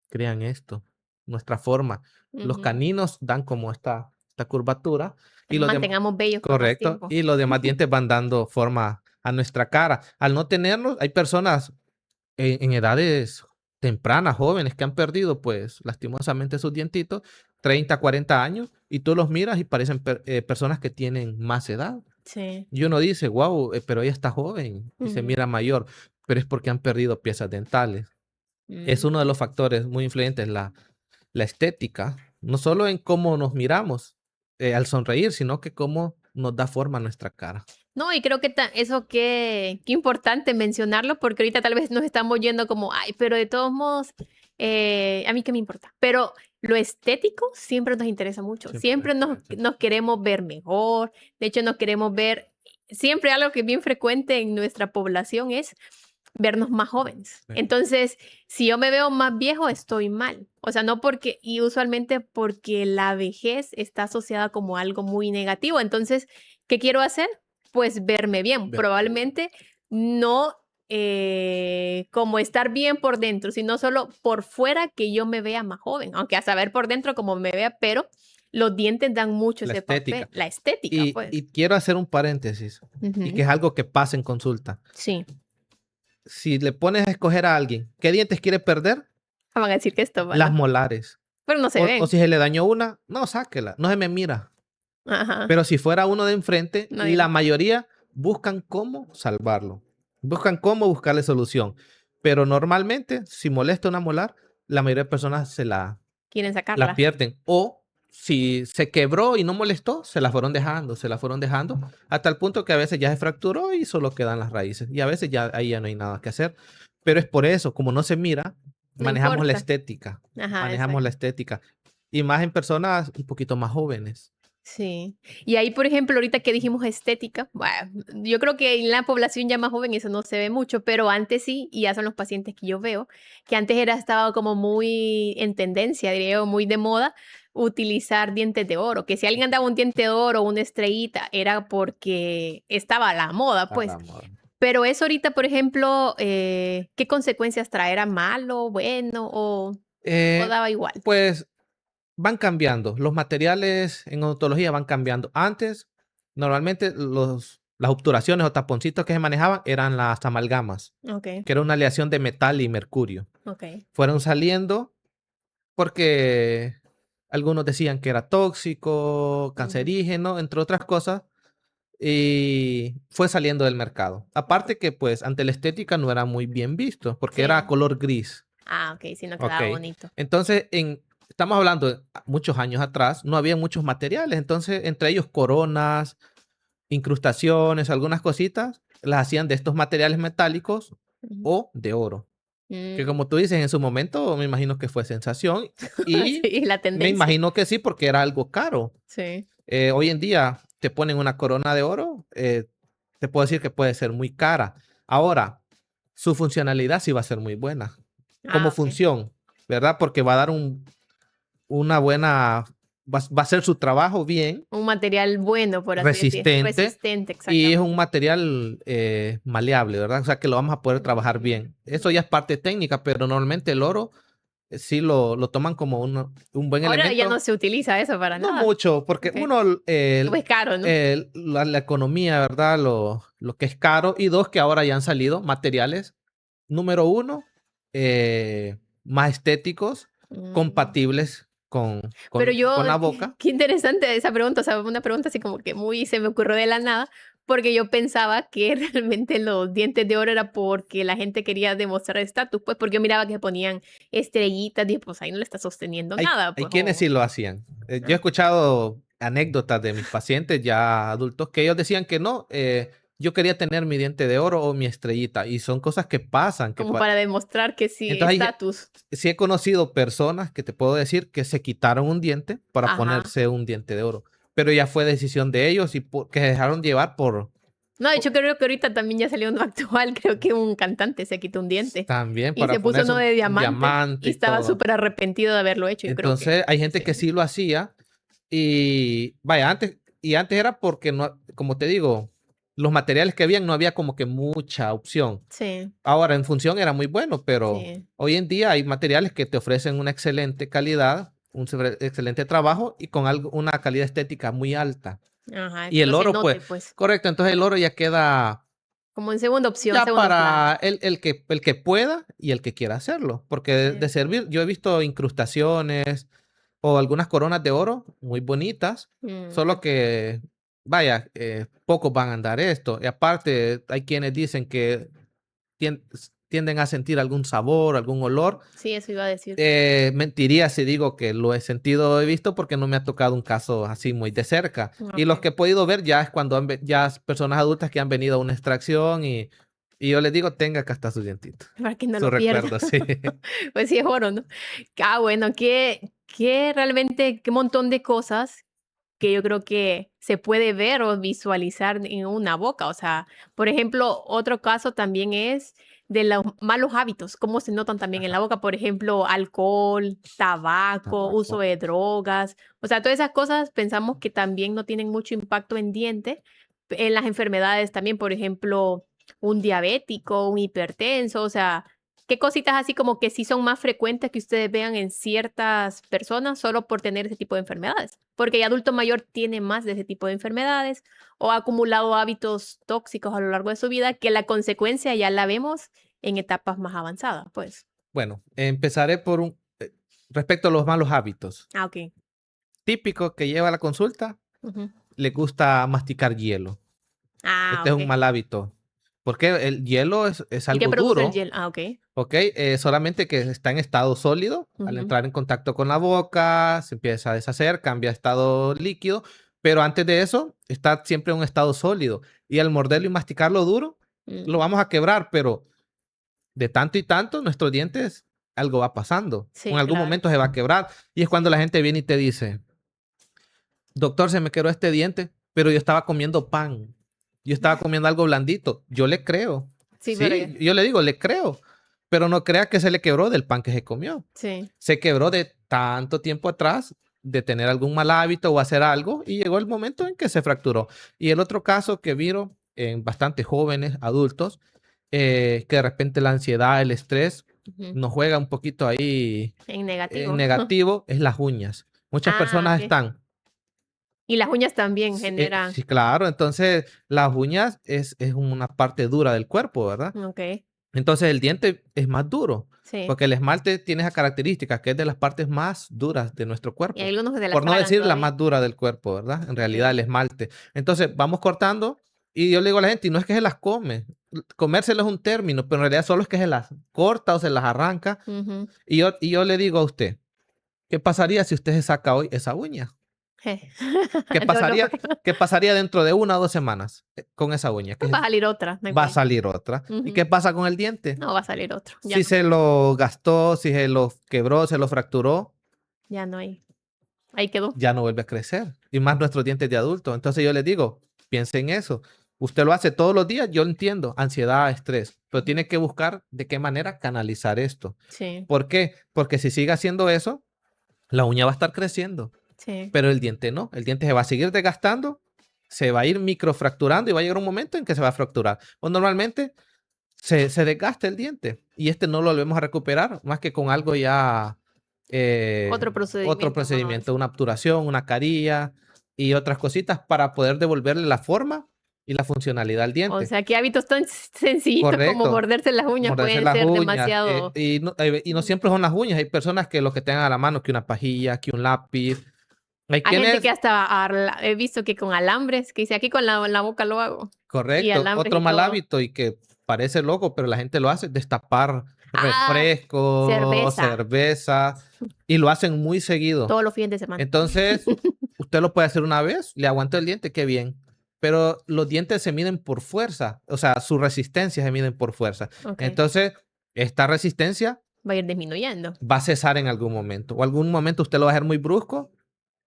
Crean esto, nuestra forma. Los Ujú. caninos dan como esta curvatura Que y nos los demás, mantengamos bellos por más correcto, tiempo. y los demás dientes van dando forma a nuestra cara. Al no tenerlos, hay personas en edades tempranas, jóvenes, que han perdido, pues, lastimosamente sus dientitos, 30, 40 años, y tú los miras y parecen personas que tienen más edad. Sí. Y uno dice, wow, pero ella está joven y se Ujú. mira mayor, pero es porque han perdido piezas dentales. Es uno de Mm. los factores muy influyentes, la estética, no solo en cómo nos miramos al sonreír, sino que cómo nos da forma nuestra cara. No, y creo que eso qué importante mencionarlo, porque ahorita tal vez nos estamos yendo como, ay, pero de todos modos, a mí qué me importa. Pero lo estético siempre nos interesa mucho. Siempre nos Siempre interesa. nos queremos ver mejor. De hecho, nos queremos ver, siempre algo que es bien frecuente en nuestra población es vernos más jóvenes. Sí. Entonces, si yo me veo más viejo, estoy mal. O sea, no porque, y usualmente porque la vejez está asociada como algo muy negativo. Entonces, ¿qué quiero hacer? Pues verme bien. Ver- Probablemente no como estar bien por dentro, sino solo por fuera que yo me vea más joven. Aunque a saber por dentro como me vea, pero los dientes dan mucho La ese papel. estética. La estética, Y, pues. y quiero hacer un paréntesis, y que Ujú. es algo que pasa en consulta. Sí. Si le pones a escoger a alguien, ¿qué dientes quiere perder? Van a decir que esto, Las ¿verdad? molares. Pero no se O ven. si se le dañó una, no, sáquela, no se me mira. Ajá. Pero si fuera uno de enfrente, Nadie la lo mayoría buscan cómo salvarlo. Buscan cómo buscarle solución. Pero normalmente, si molesta una molar, la mayoría de personas quieren la sacarla. pierden. O si se quebró y no molestó, se la fueron dejando, hasta el punto que a veces ya se fracturó y solo quedan las raíces. Y a veces ya ahí ya no hay nada que hacer. Pero es por eso, como no se mira, No manejamos la importa. estética. Ajá, Manejamos la exacto. estética. Y más en personas un poquito más jóvenes. Sí. Y ahí, por ejemplo, ahorita que dijimos estética, bueno, yo creo que en la población ya más joven eso no se ve mucho, pero antes sí, y ya son los pacientes que yo veo, que antes era estaba como muy en tendencia, diría yo, muy de moda utilizar dientes de oro, que si alguien andaba un diente de oro o una estrellita era porque estaba a la moda, A la pues. moda. Pero eso ahorita, por ejemplo, ¿qué consecuencias traerá? ¿Malo, bueno o Eh, daba igual? pues van cambiando. Los materiales en odontología van cambiando. Antes, normalmente las obturaciones o taponcitos que se manejaban eran las amalgamas, Ok, que era una aleación de metal y mercurio. ok. Fueron saliendo porque algunos decían que era tóxico, Ujú. cancerígeno, entre otras cosas, y fue saliendo del mercado. Ok. Aparte que, pues, ante la estética no era muy bien visto, porque era Sí. color gris. Ah, ok, sí, no Ok. quedaba bonito. Entonces, estamos hablando de muchos años atrás, no había muchos materiales. Entonces, entre ellos coronas, incrustaciones, algunas cositas, las hacían de estos materiales metálicos Ujú. o de oro. Que Mm, como tú dices, en su momento me imagino que fue sensación y sí, la me tendencia. imagino que sí, porque era algo caro. Sí. Hoy en día te ponen una corona de oro, te puedo decir que puede ser muy cara. Ahora, su funcionalidad sí va a ser muy buena. Como Ah, ok. función, ¿verdad? Porque va a dar una buena, va a hacer su trabajo bien, Un material bueno, por así decir. resistente Resistente, y es un exactamente. material maleable, ¿verdad? O sea que lo vamos a poder trabajar Mm, bien. Eso ya es parte técnica, pero normalmente el oro sí lo toman como un buen ahora ya no elemento. se utiliza eso para No nada. mucho, porque Ok. uno, Pues caro, ¿no? la economía, ¿verdad? Lo que es caro. Y dos, que ahora ya han salido materiales. Número uno, más estéticos, Mm. compatibles Pero con yo, la boca. qué interesante esa pregunta, o sea, una pregunta así como que muy se me ocurrió de la nada, porque yo pensaba que realmente los dientes de oro era porque la gente quería demostrar estatus, pues porque yo miraba que ponían estrellitas, y pues ahí no le está sosteniendo nada, Hay pues, quienes sí lo hacían. Yo he ah, escuchado anécdotas de mis pacientes ya adultos que ellos decían que no, yo quería tener mi diente de oro o mi estrellita. Y son cosas que pasan. como para demostrar que sí, Entonces, estatus. sí he conocido personas que te puedo decir que se quitaron un diente para Ajá. ponerse un diente de oro, pero ya fue decisión de ellos y que se dejaron llevar No, de por- hecho creo que ahorita también ya salió uno actual, creo que un cantante se quitó un diente también y para se puso ponerse uno de un diamante diamante y y estaba todo. súper arrepentido de haberlo hecho, yo creo que Entonces, hay gente que sí. sí lo hacía y vaya, antes era porque no, como te digo, los materiales que habían no había como que mucha opción. Sí, Ahora, en función era muy bueno, pero sí. hoy en día hay materiales que te ofrecen una excelente calidad, excelente trabajo y con una calidad estética muy alta. Ajá, Y que no el se oro, pues, note, pues. correcto, entonces el oro ya queda Como en segunda opción, ya segundo plano. para el que pueda y el que quiera hacerlo, porque de Sí. servir, yo he visto incrustaciones o algunas coronas de oro muy bonitas, Mm, solo que, vaya, pocos van a andar esto. Y aparte, hay quienes dicen que tien- tienden a sentir algún sabor, algún olor. sí, eso iba a decir. Mentiría si digo que lo he sentido, he visto, porque no me ha tocado un caso así muy de cerca. Y los Ok. que he podido ver ya es cuando ya es personas adultas que han venido a una extracción y yo les digo, tenga acá está su dientito. Para que no Su lo pierda. recuerdo, sí. Pues sí, es oro, ¿no? Ah, bueno, que realmente, qué montón de cosas que yo creo que se puede ver o visualizar en una boca. O sea, por ejemplo, otro caso también es de los malos hábitos, cómo se notan también en la Ajá. boca. Por ejemplo, alcohol, tabaco, uso Tabaco. de drogas. O sea, todas esas cosas pensamos que también no tienen mucho impacto en diente. En las enfermedades también, por ejemplo, un diabético, un hipertenso, o sea, qué cositas así como que sí son más frecuentes que ustedes vean en ciertas personas solo por tener ese tipo de enfermedades. Porque el adulto mayor tiene más de ese tipo de enfermedades o ha acumulado hábitos tóxicos a lo largo de su vida que la consecuencia ya la vemos en etapas más avanzadas, pues. Bueno, empezaré respecto a los malos hábitos. Ah, ok. Típico que lleva a la consulta, Ujú. le gusta masticar hielo. Ah, Este es un ok. mal hábito. Porque el hielo es ¿Y qué algo produce el duro, gel? Ah, ok. ¿ok? Solamente que está en estado sólido. Al Ujú. entrar en contacto con la boca, se empieza a deshacer, cambia a estado líquido. Pero antes de eso, está siempre en un estado sólido. Y al morderlo y masticarlo duro, lo Mm, vamos a quebrar. Pero de tanto y tanto, nuestros dientes, algo va pasando. En sí, algún claro. momento se va a quebrar. Y es cuando la Sí. gente viene y te dice, doctor, se me quebró este diente, pero yo estaba comiendo pan. Yo estaba comiendo algo blandito. Yo le creo. Sí, pero Sí, yo le digo, le creo. Pero no crea que se le quebró del pan que se comió. sí. Se quebró de tanto tiempo atrás de tener algún mal hábito o hacer algo y llegó el momento en que se fracturó. Y el otro caso que vieron en bastante jóvenes, adultos, que de repente la ansiedad, el estrés Ujú. nos juega un poquito ahí En en negativo. negativo, es las uñas. Muchas Ah, personas ok. están. Y las uñas también Sí, generan. sí, claro. Entonces, las uñas es una parte dura del cuerpo, ¿verdad? Ok. Entonces, el diente es más duro, Sí. porque el esmalte tiene esa característica que es de las partes más duras de nuestro Y hay cuerpo. algunos que se las Por no tragan decir la todavía. más dura del cuerpo, ¿verdad? En realidad, Sí. el esmalte. Entonces, vamos cortando y yo le digo a la gente, y no es que se las come. Comérselo es un término, pero en realidad solo es que se las corta o se las arranca. Ujú. Y yo le digo a usted, ¿qué pasaría si usted se saca hoy esa uña? ¿Qué Solo pasaría, porque qué pasaría dentro de 1 o 2 semanas con esa uña? va a salir otra, no hay Va a güey. salir otra. ¿Y qué Ujú. pasa con el diente? No va a salir otro, ya Si no, se lo gastó, si se lo quebró, se lo fracturó, ya no hay. Ahí quedó. ya no vuelve a crecer. Y más nuestros dientes de adulto. Entonces yo les digo, piense en eso. Usted lo hace todos los días, yo lo entiendo, ansiedad, estrés, pero tiene que buscar de qué manera canalizar esto. Sí, ¿Por qué? Porque si sigue haciendo eso, la uña va a estar creciendo, sí. pero el diente no. El diente se va a seguir desgastando, se va a ir microfracturando y va a llegar un momento en que se va a fracturar. O normalmente se desgasta el diente y este no lo volvemos a recuperar más que con algo ya, Otro otro procedimiento procedimiento, más. una obturación, una carilla y otras cositas para poder devolverle la forma y la funcionalidad al O diente. sea, que hábitos tan sencillitos como Correcto. morderse las uñas Morderse pueden las ser uñas. demasiado. Y no siempre son las uñas. Hay personas que lo que tengan a la mano, que una pajilla, que un lápiz. Hay Hay gente quienes, que hasta he visto que con alambres, que dice aquí con la boca lo hago. Y correcto, alambres otro y mal todo. hábito y que parece loco, pero la gente lo hace, destapar Ah, refrescos, cerveza. cerveza, y lo hacen muy seguido. Todos los fines de semana. Entonces, usted lo puede hacer una vez, le aguantó el diente, qué bien. Pero los dientes se miden por fuerza, o sea, su resistencia se miden por fuerza. Ok. Entonces, esta resistencia Va a ir disminuyendo. va a cesar en algún momento. O algún momento usted lo va a hacer muy brusco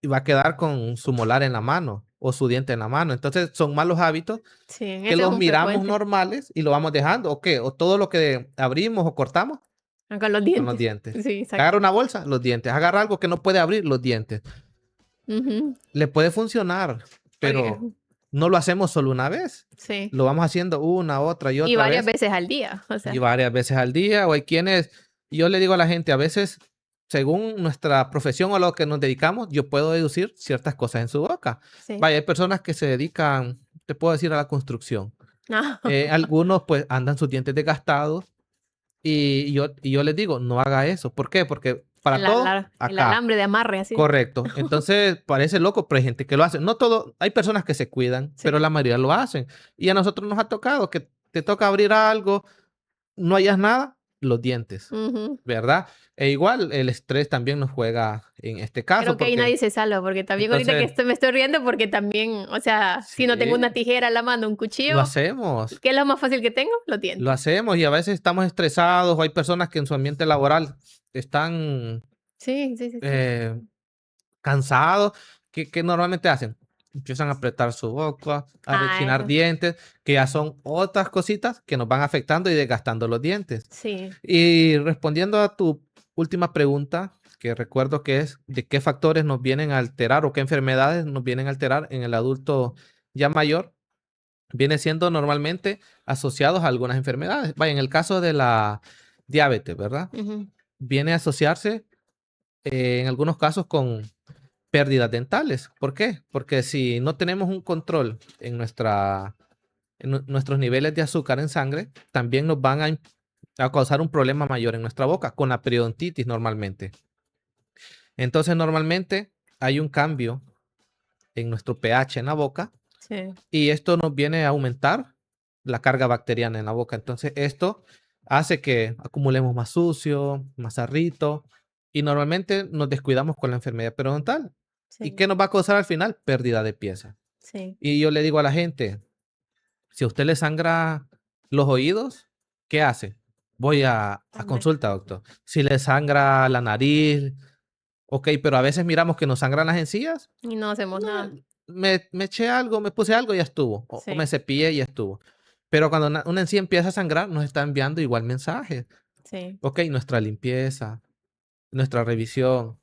y va a quedar con su molar en la mano o su diente en la mano. Entonces, son malos hábitos Sí, que ese es los un miramos frecuente. normales y lo vamos dejando. ¿O qué? O todo lo que abrimos o cortamos Con los son los dientes. dientes. Sí, Agarra exacto. una bolsa, los dientes. Agarra algo que no puede abrir, los dientes. Ujú. Le puede funcionar, Porque, pero no lo hacemos solo una vez. sí. Lo vamos haciendo una, otra y Y otra varias vez veces al día. O y sea, varias veces al día. O hay quienes, yo le digo a la gente, a veces, según nuestra profesión o a lo que nos dedicamos, yo puedo deducir ciertas cosas en su boca. sí. Vaya, hay personas que se dedican, te puedo decir, a la construcción. Ah, Algunos pues andan sus dientes desgastados y yo les digo, no haga eso. ¿Por qué? Porque para todo, el acá. alambre de amarre, así. Correcto. Entonces parece loco, pero hay gente que lo hace. No todo, hay personas que se cuidan, pero Sí. la mayoría lo hacen. Y a nosotros nos ha tocado que te toca abrir algo, no hayas nada, los dientes, Ujú. ¿verdad? E igual el estrés también nos juega en este caso, Creo que ahí porque nadie se salva, porque también ahorita que entonces, me estoy riendo, porque también, o sea, si no tengo sí, una tijera a la mano, un lo cuchillo, hacemos. ¿qué es lo más fácil que tengo? Los Lo dientes. hacemos y a veces estamos estresados o hay personas que en su ambiente laboral están Sí, sí, sí, sí. eh, cansados. ¿Qué normalmente hacen? Empiezan a apretar su boca, a Ah, rechinar eso. dientes, que ya son otras cositas que nos van afectando y desgastando los dientes. Sí. Y respondiendo a tu última pregunta, que recuerdo que es de qué factores nos vienen a alterar o qué enfermedades nos vienen a alterar en el adulto ya mayor, viene siendo normalmente asociados a algunas enfermedades. Vaya, en el caso de la diabetes, ¿verdad? Ujú. Viene a asociarse en algunos casos con pérdidas dentales. ¿Por qué? Porque si no tenemos un control en nuestros niveles de azúcar en sangre, también nos van a causar un problema mayor en nuestra boca, con la periodontitis normalmente. Entonces, normalmente hay un cambio en nuestro pH en la boca Sí. y esto nos viene a aumentar la carga bacteriana en la boca. Entonces, esto hace que acumulemos más sucio, más sarrito y normalmente nos descuidamos con la enfermedad periodontal. ¿Y Sí. qué nos va a causar al final? Pérdida de pieza. Sí. Y yo le digo a la gente, si a usted le sangra los oídos, ¿qué hace? Voy a Al médico. consulta, doctor. Si le sangra la nariz, ok, pero a veces miramos que nos sangran las encías. Y no hacemos No, nada. me eché algo, me puse algo y ya estuvo. O me Sí. cepillé y ya estuvo. Pero cuando una encía empieza a sangrar, nos está enviando igual mensajes. Sí. Ok, nuestra limpieza, nuestra revisión.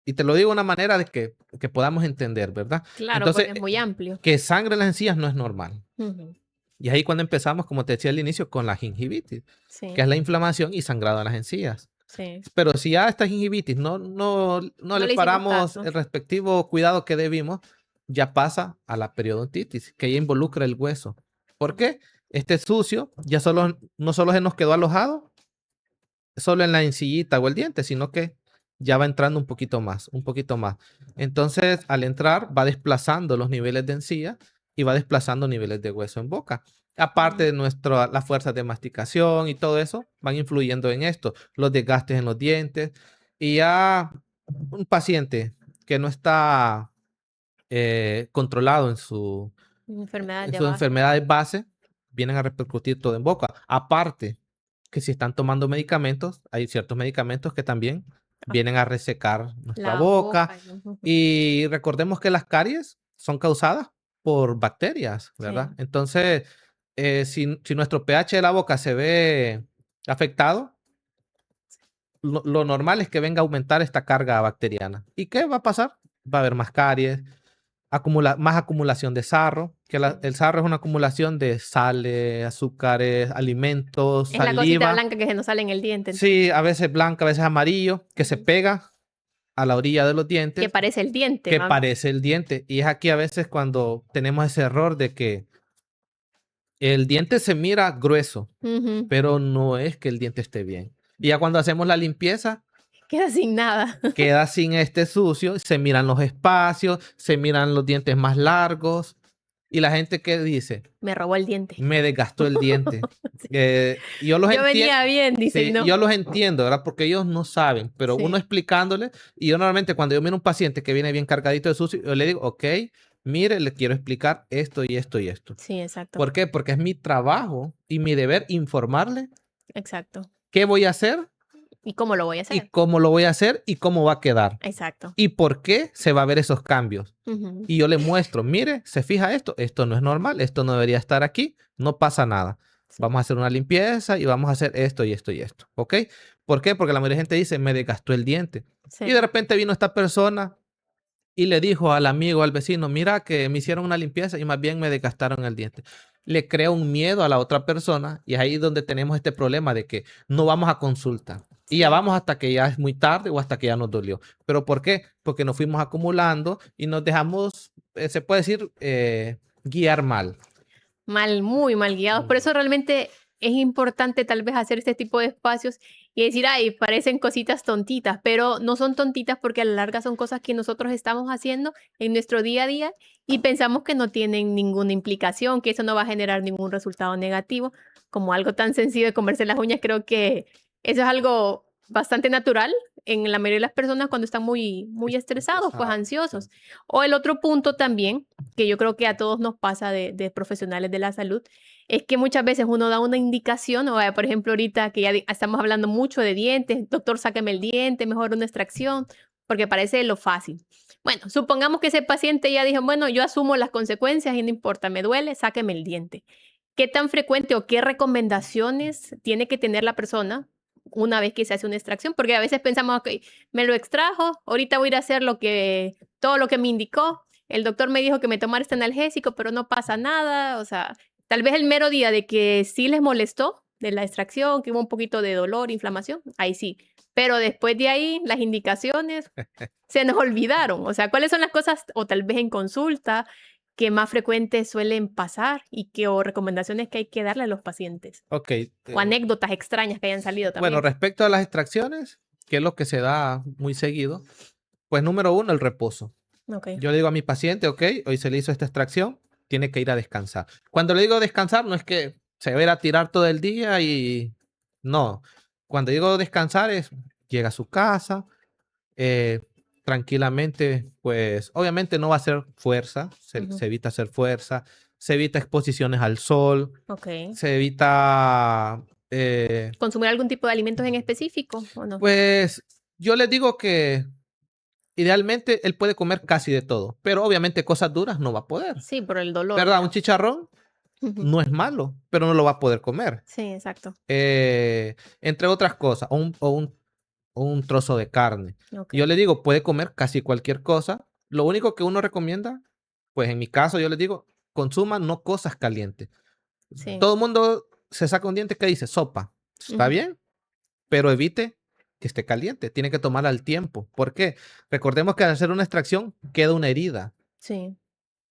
Y te lo digo de una manera de que podamos entender, ¿verdad? Claro, Entonces, porque es muy amplio. que sangre en las encías no es normal. Ujú. Y ahí cuando empezamos, como te decía al inicio, con la gingivitis, que Sí. es la inflamación y sangrado en las encías. Sí. Pero si a esta gingivitis no No le le hicimos paramos caso. el respectivo cuidado que debimos, ya pasa a la periodontitis, que ya involucra el hueso. ¿Por qué? Este sucio ya no solo se nos quedó alojado solo en la encillita o el diente, sino que ya va entrando un poquito más, un poquito más. Entonces, al entrar, va desplazando los niveles de encía y va desplazando niveles de hueso en boca. Aparte Mm. de las fuerzas de masticación y todo eso, van influyendo en esto, los desgastes en los dientes. Y ya un paciente que no está controlado Enfermedades en de sus base. enfermedades base, vienen a repercutir todo en boca. Aparte, que si están tomando medicamentos, hay ciertos medicamentos que también Ah, vienen a resecar nuestra la boca. boca. Ujú. Y recordemos que las caries son causadas por bacterias, ¿verdad? Sí, Entonces, si nuestro pH de la boca se ve afectado, lo normal es que venga a aumentar esta carga bacteriana. ¿Y qué va a pasar? Va a haber más caries, más acumulación de sarro, que sí. el sarro es una acumulación de sales, azúcares, alimentos, Es la cosita saliva. blanca que se nos sale en el diente, Sí, entonces. a veces blanco, a veces amarillo, que se Ujú. pega a la orilla de los Que dientes, parece el diente, que más. parece el diente. Y es aquí a veces cuando tenemos ese error de que el diente se mira grueso, Ujú. pero no es que el diente esté bien. Y ya cuando hacemos la limpieza, Queda sin nada. queda sin este sucio, se miran los espacios, se miran los dientes más largos. Y la gente que dice, Me robó el diente. me desgastó el diente. Sí. Yo los Yo entiendo. venía bien, dicen, Sí, no. yo los entiendo, ¿verdad? Porque ellos no saben, pero uno Sí, explicándole, y yo normalmente cuando yo miro un paciente que viene bien cargadito de sucio, yo le digo, ok, mire, le quiero explicar esto y esto y esto. sí, exacto. ¿Por qué? Porque es mi trabajo y mi deber informarle Exacto. qué voy a hacer ¿Y cómo lo voy a y hacer? cómo lo voy a hacer y cómo va a quedar Exacto. y por qué se va a ver esos cambios. Ujú. Y yo le muestro, mire, se fija esto no es normal, esto no debería estar aquí, no pasa nada. Sí, Vamos a hacer una limpieza y vamos a hacer esto y esto y esto, ¿ok? ¿Por qué? Porque la mayoría de gente dice, me desgastó el diente. Y de sí, repente vino esta persona y le dijo al amigo, al vecino, mira que me hicieron una limpieza y más bien me desgastaron el diente. Le crea un miedo a la otra persona y es ahí donde tenemos este problema de que no vamos a consulta. Y ya sí. vamos hasta que ya es muy tarde o hasta que ya nos dolió. ¿Pero por qué? Porque nos fuimos acumulando y nos dejamos, se puede decir, guiar mal. Mal, muy mal guiados. Por eso realmente es importante tal vez hacer este tipo de espacios y decir, ay, parecen cositas tontitas, pero no son tontitas porque a la larga son cosas que nosotros estamos haciendo en nuestro día a día y pensamos que no tienen ninguna implicación, que eso no va a generar ningún resultado negativo, como algo tan sencillo de comerse las uñas. Creo que eso es algo bastante natural en la mayoría de las personas cuando están muy estresados, pues ansiosos. O el otro punto también que yo creo que a todos nos pasa de profesionales de la salud, es que muchas veces uno da una indicación, o por ejemplo ahorita que ya estamos hablando mucho de dientes, doctor, sáqueme el diente, mejor una extracción, porque parece lo fácil. Bueno, supongamos que ese paciente ya dijo, bueno, yo asumo las consecuencias y no importa, me duele, sáqueme el diente. ¿Qué tan frecuente o qué recomendaciones tiene que tener la persona una vez que se hace una extracción? Porque a veces pensamos, ok, me lo extrajo, ahorita voy a ir a hacer todo lo que me indicó, el doctor me dijo que me tomara este analgésico, pero no pasa nada. O sea, tal vez el mero día de que sí les molestó de la extracción, que hubo un poquito de dolor, inflamación, ahí sí. Pero después de ahí, las indicaciones se nos olvidaron. O sea, ¿cuáles son las cosas, o tal vez en consulta, que más frecuentes suelen pasar y o recomendaciones que hay que darle a los pacientes? Ok. O anécdotas extrañas que hayan salido Bueno, también. respecto a las extracciones, que es lo que se da muy seguido, pues número uno, el reposo. Ok, Yo le digo a mi paciente, ok, hoy se le hizo esta extracción, tiene que ir a descansar. Cuando le digo descansar, no es que se va a ir a tirar todo el día y no. Cuando digo descansar es, llega a su casa, eh, tranquilamente, pues obviamente no va a hacer fuerza, ujú, se evita hacer fuerza, se evita exposiciones al sol, ok. se evita, ¿Consumir algún tipo de alimentos en específico o no? pues yo les digo que idealmente él puede comer casi de todo, pero obviamente cosas duras no va a poder. Sí, por el dolor, ¿Verdad? Un ¿verdad? chicharrón Ujú. no es malo, pero no lo va a poder comer. Sí, exacto. Entre otras cosas, o un trozo de carne. Ok, Yo le digo, puede comer casi cualquier cosa. Lo único que uno recomienda, pues en mi caso yo les digo, consuma no cosas calientes. sí. Todo el mundo se saca un diente que dice sopa. Está Ujú. bien, pero evite que esté caliente. Tiene que tomar al tiempo. ¿Por qué? Recordemos que al hacer una extracción queda una herida. Sí.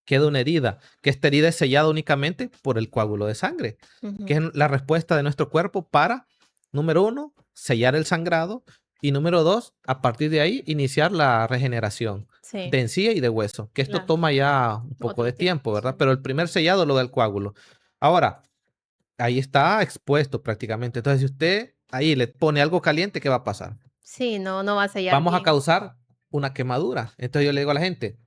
Queda una herida, que esta herida es sellada únicamente por el coágulo de sangre, que Ujú. es la respuesta de nuestro cuerpo para, número uno, sellar el sangrado y número dos, a partir de ahí, iniciar la regeneración Sí, de encía y de hueso, que esto claro. toma ya un poco Otro de tiempo, tiempo, sí. ¿verdad? Pero el primer sellado lo da el coágulo. Ahora, ahí está expuesto prácticamente. Entonces, si usted ahí le pone algo caliente, ¿qué va a pasar? Sí, no, no va a sellar Vamos a bien. causar una quemadura. Entonces yo le digo a la gente,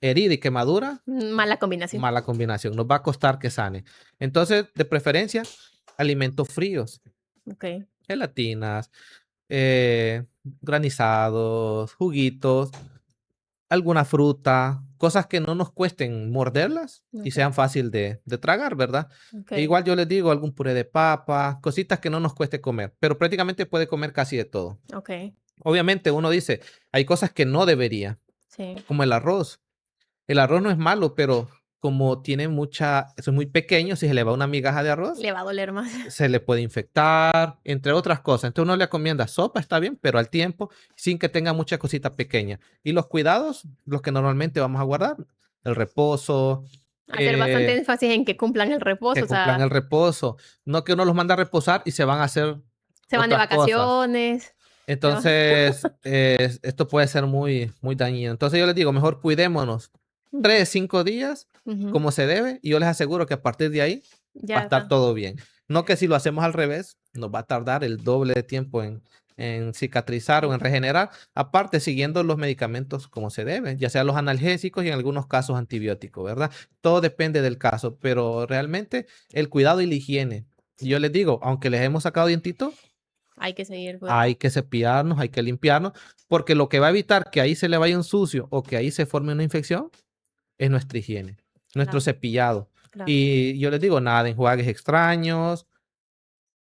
herida y quemadura, Mala combinación. mala combinación, nos va a costar que sane. Entonces, de preferencia, alimentos fríos, Ok, gelatinas, granizados, juguitos, alguna fruta, cosas que no nos cuesten morderlas y ok, sean fácil de tragar, ¿verdad? ok, E igual yo les digo algún puré de papa, cositas que no nos cueste comer, pero prácticamente puede comer casi de todo. ok, Obviamente uno dice, hay cosas que no debería, sí. como el arroz. El arroz no es malo, pero como tiene mucha, es muy pequeño, si se le va una migaja de arroz, Le va a doler más. se le puede infectar, entre otras cosas. Entonces uno le recomienda sopa, está bien, pero al tiempo, sin que tenga mucha cosita pequeña. Y los cuidados, los que normalmente vamos a guardar, el reposo, Hacer bastante eh, énfasis en que cumplan el reposo, que o cumplan sea, el reposo, no que uno los manda a reposar y se van a hacer se van de otras cosas. vacaciones. se van- Entonces, esto puede ser muy, muy dañino. Entonces yo les digo, mejor cuidémonos 3, 5 días Ujú, como se debe y yo les aseguro que a partir de ahí va a ya estar está. todo bien. No que si lo hacemos al revés, nos va a tardar el doble de tiempo en cicatrizar o en regenerar, aparte siguiendo los medicamentos como se debe, ya sea los analgésicos y en algunos casos antibióticos, ¿verdad? Todo depende del caso, pero realmente el cuidado y la higiene. Yo les digo, aunque les hemos sacado dientitos, Hay que seguir hay que cepillarnos, hay que limpiarnos, porque lo que va a evitar que ahí se le vaya un sucio o que ahí se forme una infección es nuestra higiene, nuestro Claro, cepillado. claro. Y yo les digo, nada de enjuagues extraños,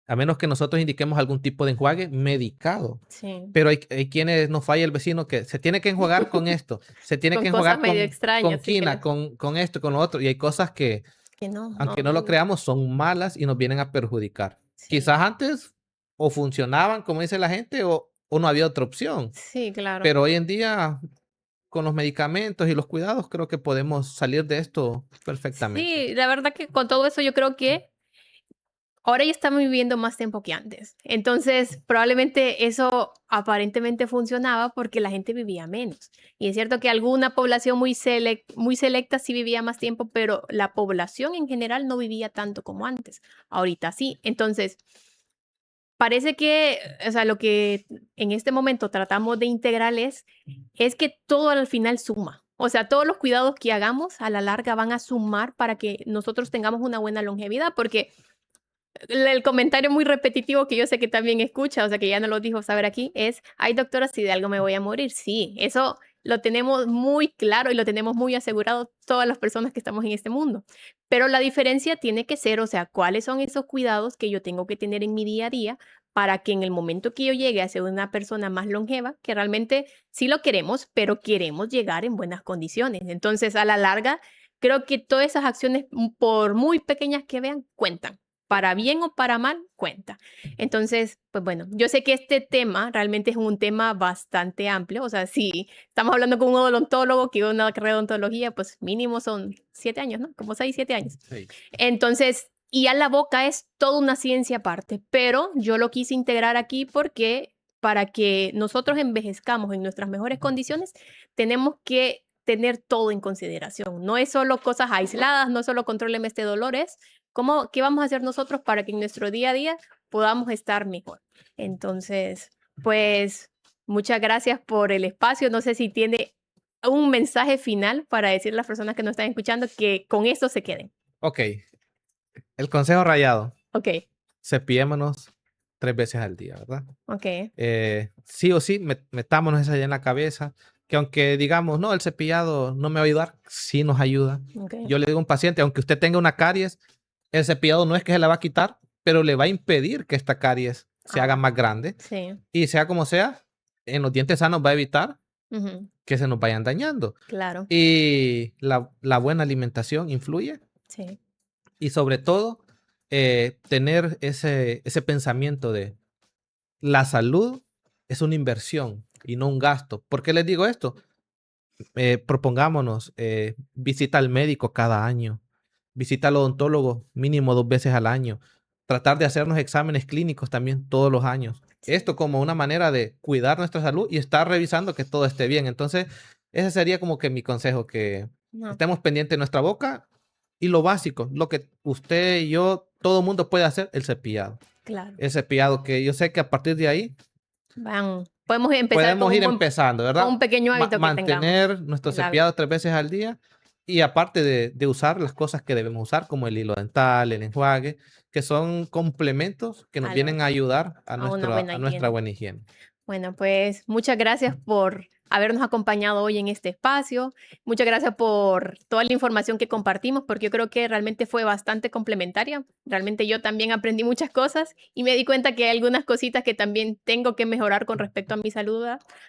a menos que nosotros indiquemos algún tipo de enjuague medicado. Sí. Pero hay quienes nos falla el vecino que se tiene que enjuagar con esto, se tiene Con que cosas enjuagar medio con extrañas, sí quina, con esto, con lo otro. Y hay cosas que, que no, aunque no lo creamos, son malas y nos vienen a perjudicar. sí, Quizás antes o funcionaban, como dice la gente, o no había otra opción. sí, claro. Pero hoy en día, con los medicamentos y los cuidados, creo que podemos salir de esto perfectamente. Sí, la verdad que con todo eso yo creo que ahora ya estamos viviendo más tiempo que antes. Entonces, probablemente eso aparentemente funcionaba porque la gente vivía menos. Y es cierto que alguna población muy selecta sí vivía más tiempo, pero la población en general no vivía tanto como antes. Ahorita sí. Entonces, parece que, o sea, lo que en este momento tratamos de integrar es que todo al final suma. O sea, todos los cuidados que hagamos a la larga van a sumar para que nosotros tengamos una buena longevidad, porque el comentario muy repetitivo que yo sé que también escucha, o sea, que ya no lo dijo saber aquí, es, ay doctora, si de algo me voy a morir. Sí, eso lo tenemos muy claro y lo tenemos muy asegurado todas las personas que estamos en este mundo. Pero la diferencia tiene que ser, o sea, cuáles son esos cuidados que yo tengo que tener en mi día a día para que en el momento que yo llegue a ser una persona más longeva, que realmente sí lo queremos, pero queremos llegar en buenas condiciones. Entonces, a la larga, creo que todas esas acciones, por muy pequeñas que vean, cuentan para bien o para mal, cuenta. Entonces, pues bueno, yo sé que este tema realmente es un tema bastante amplio, o sea, si estamos hablando con un odontólogo que lleva una carrera de odontología, pues mínimo son 7 años, ¿no? Como 6, 7 años. Sí. Entonces, y ya la boca es toda una ciencia aparte, pero yo lo quise integrar aquí porque para que nosotros envejezcamos en nuestras mejores condiciones, tenemos que tener todo en consideración. No es solo cosas aisladas, no es solo contróleme este dolor, es qué vamos a hacer nosotros para que en nuestro día a día podamos estar mejor. Entonces, pues muchas gracias por el espacio. No sé si tiene un mensaje final para decir a las personas que nos están escuchando que con esto se queden. Ok, el consejo rayado, Ok, cepillémonos 3 veces al día, ¿verdad? ok, Sí o sí, metámonos esa idea en la cabeza, que aunque digamos, no, el cepillado no me va a ayudar, sí nos ayuda. ok. Yo le digo a un paciente, aunque usted tenga una caries, el cepillado no es que se la va a quitar, pero le va a impedir que esta caries se haga Ah, más grande sí. y sea como sea, en los dientes sanos va a evitar Ujú, que se nos vayan dañando. claro, Y la buena alimentación influye sí, y sobre todo tener ese pensamiento de la salud es una inversión y no un gasto. ¿Por qué les digo esto? Propongámonos, visita al médico cada año, visita al odontólogo mínimo 2 veces al año, tratar de hacernos exámenes clínicos también todos los años. sí. Esto como una manera de cuidar nuestra salud y estar revisando que todo esté bien. Entonces, ese sería como que mi consejo, que No, estemos pendientes de nuestra boca y lo básico, lo que usted y yo, todo mundo puede hacer, el cepillado. claro. El cepillado que yo sé que a partir de ahí Van. podemos empezar podemos ir empezando, con ¿verdad? un pequeño hábito que tengamos. Mantener nuestro El hábito. cepillado 3 veces al día y aparte de usar las cosas que debemos usar, como el hilo dental, el enjuague, que son complementos que nos A vienen a ayudar a una buena a nuestra higiene. buena higiene. Bueno, pues muchas gracias por habernos acompañado hoy en este espacio. Muchas gracias por toda la información que compartimos, porque yo creo que realmente fue bastante complementaria. Realmente yo también aprendí muchas cosas y me di cuenta que hay algunas cositas que también tengo que mejorar con respecto a mi salud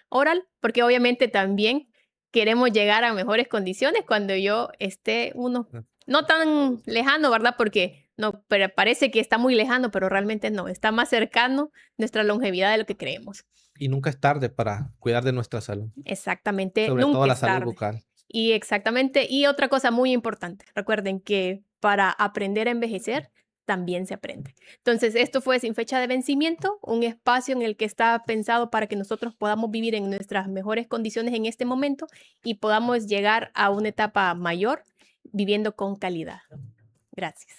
oral, porque obviamente también queremos llegar a mejores condiciones cuando yo esté no tan lejano, ¿verdad? Porque no, pero parece que está muy lejano, pero realmente no, está más cercano nuestra longevidad de lo que creemos. Y nunca es tarde para cuidar de nuestra salud, Exactamente, sobre todo nunca la es salud tarde. bucal. Y exactamente, y otra cosa muy importante, recuerden que para aprender a envejecer también se aprende. Entonces, esto fue Sin Fecha de Vencimiento, un espacio en el que está pensado para que nosotros podamos vivir en nuestras mejores condiciones en este momento y podamos llegar a una etapa mayor viviendo con calidad. Gracias.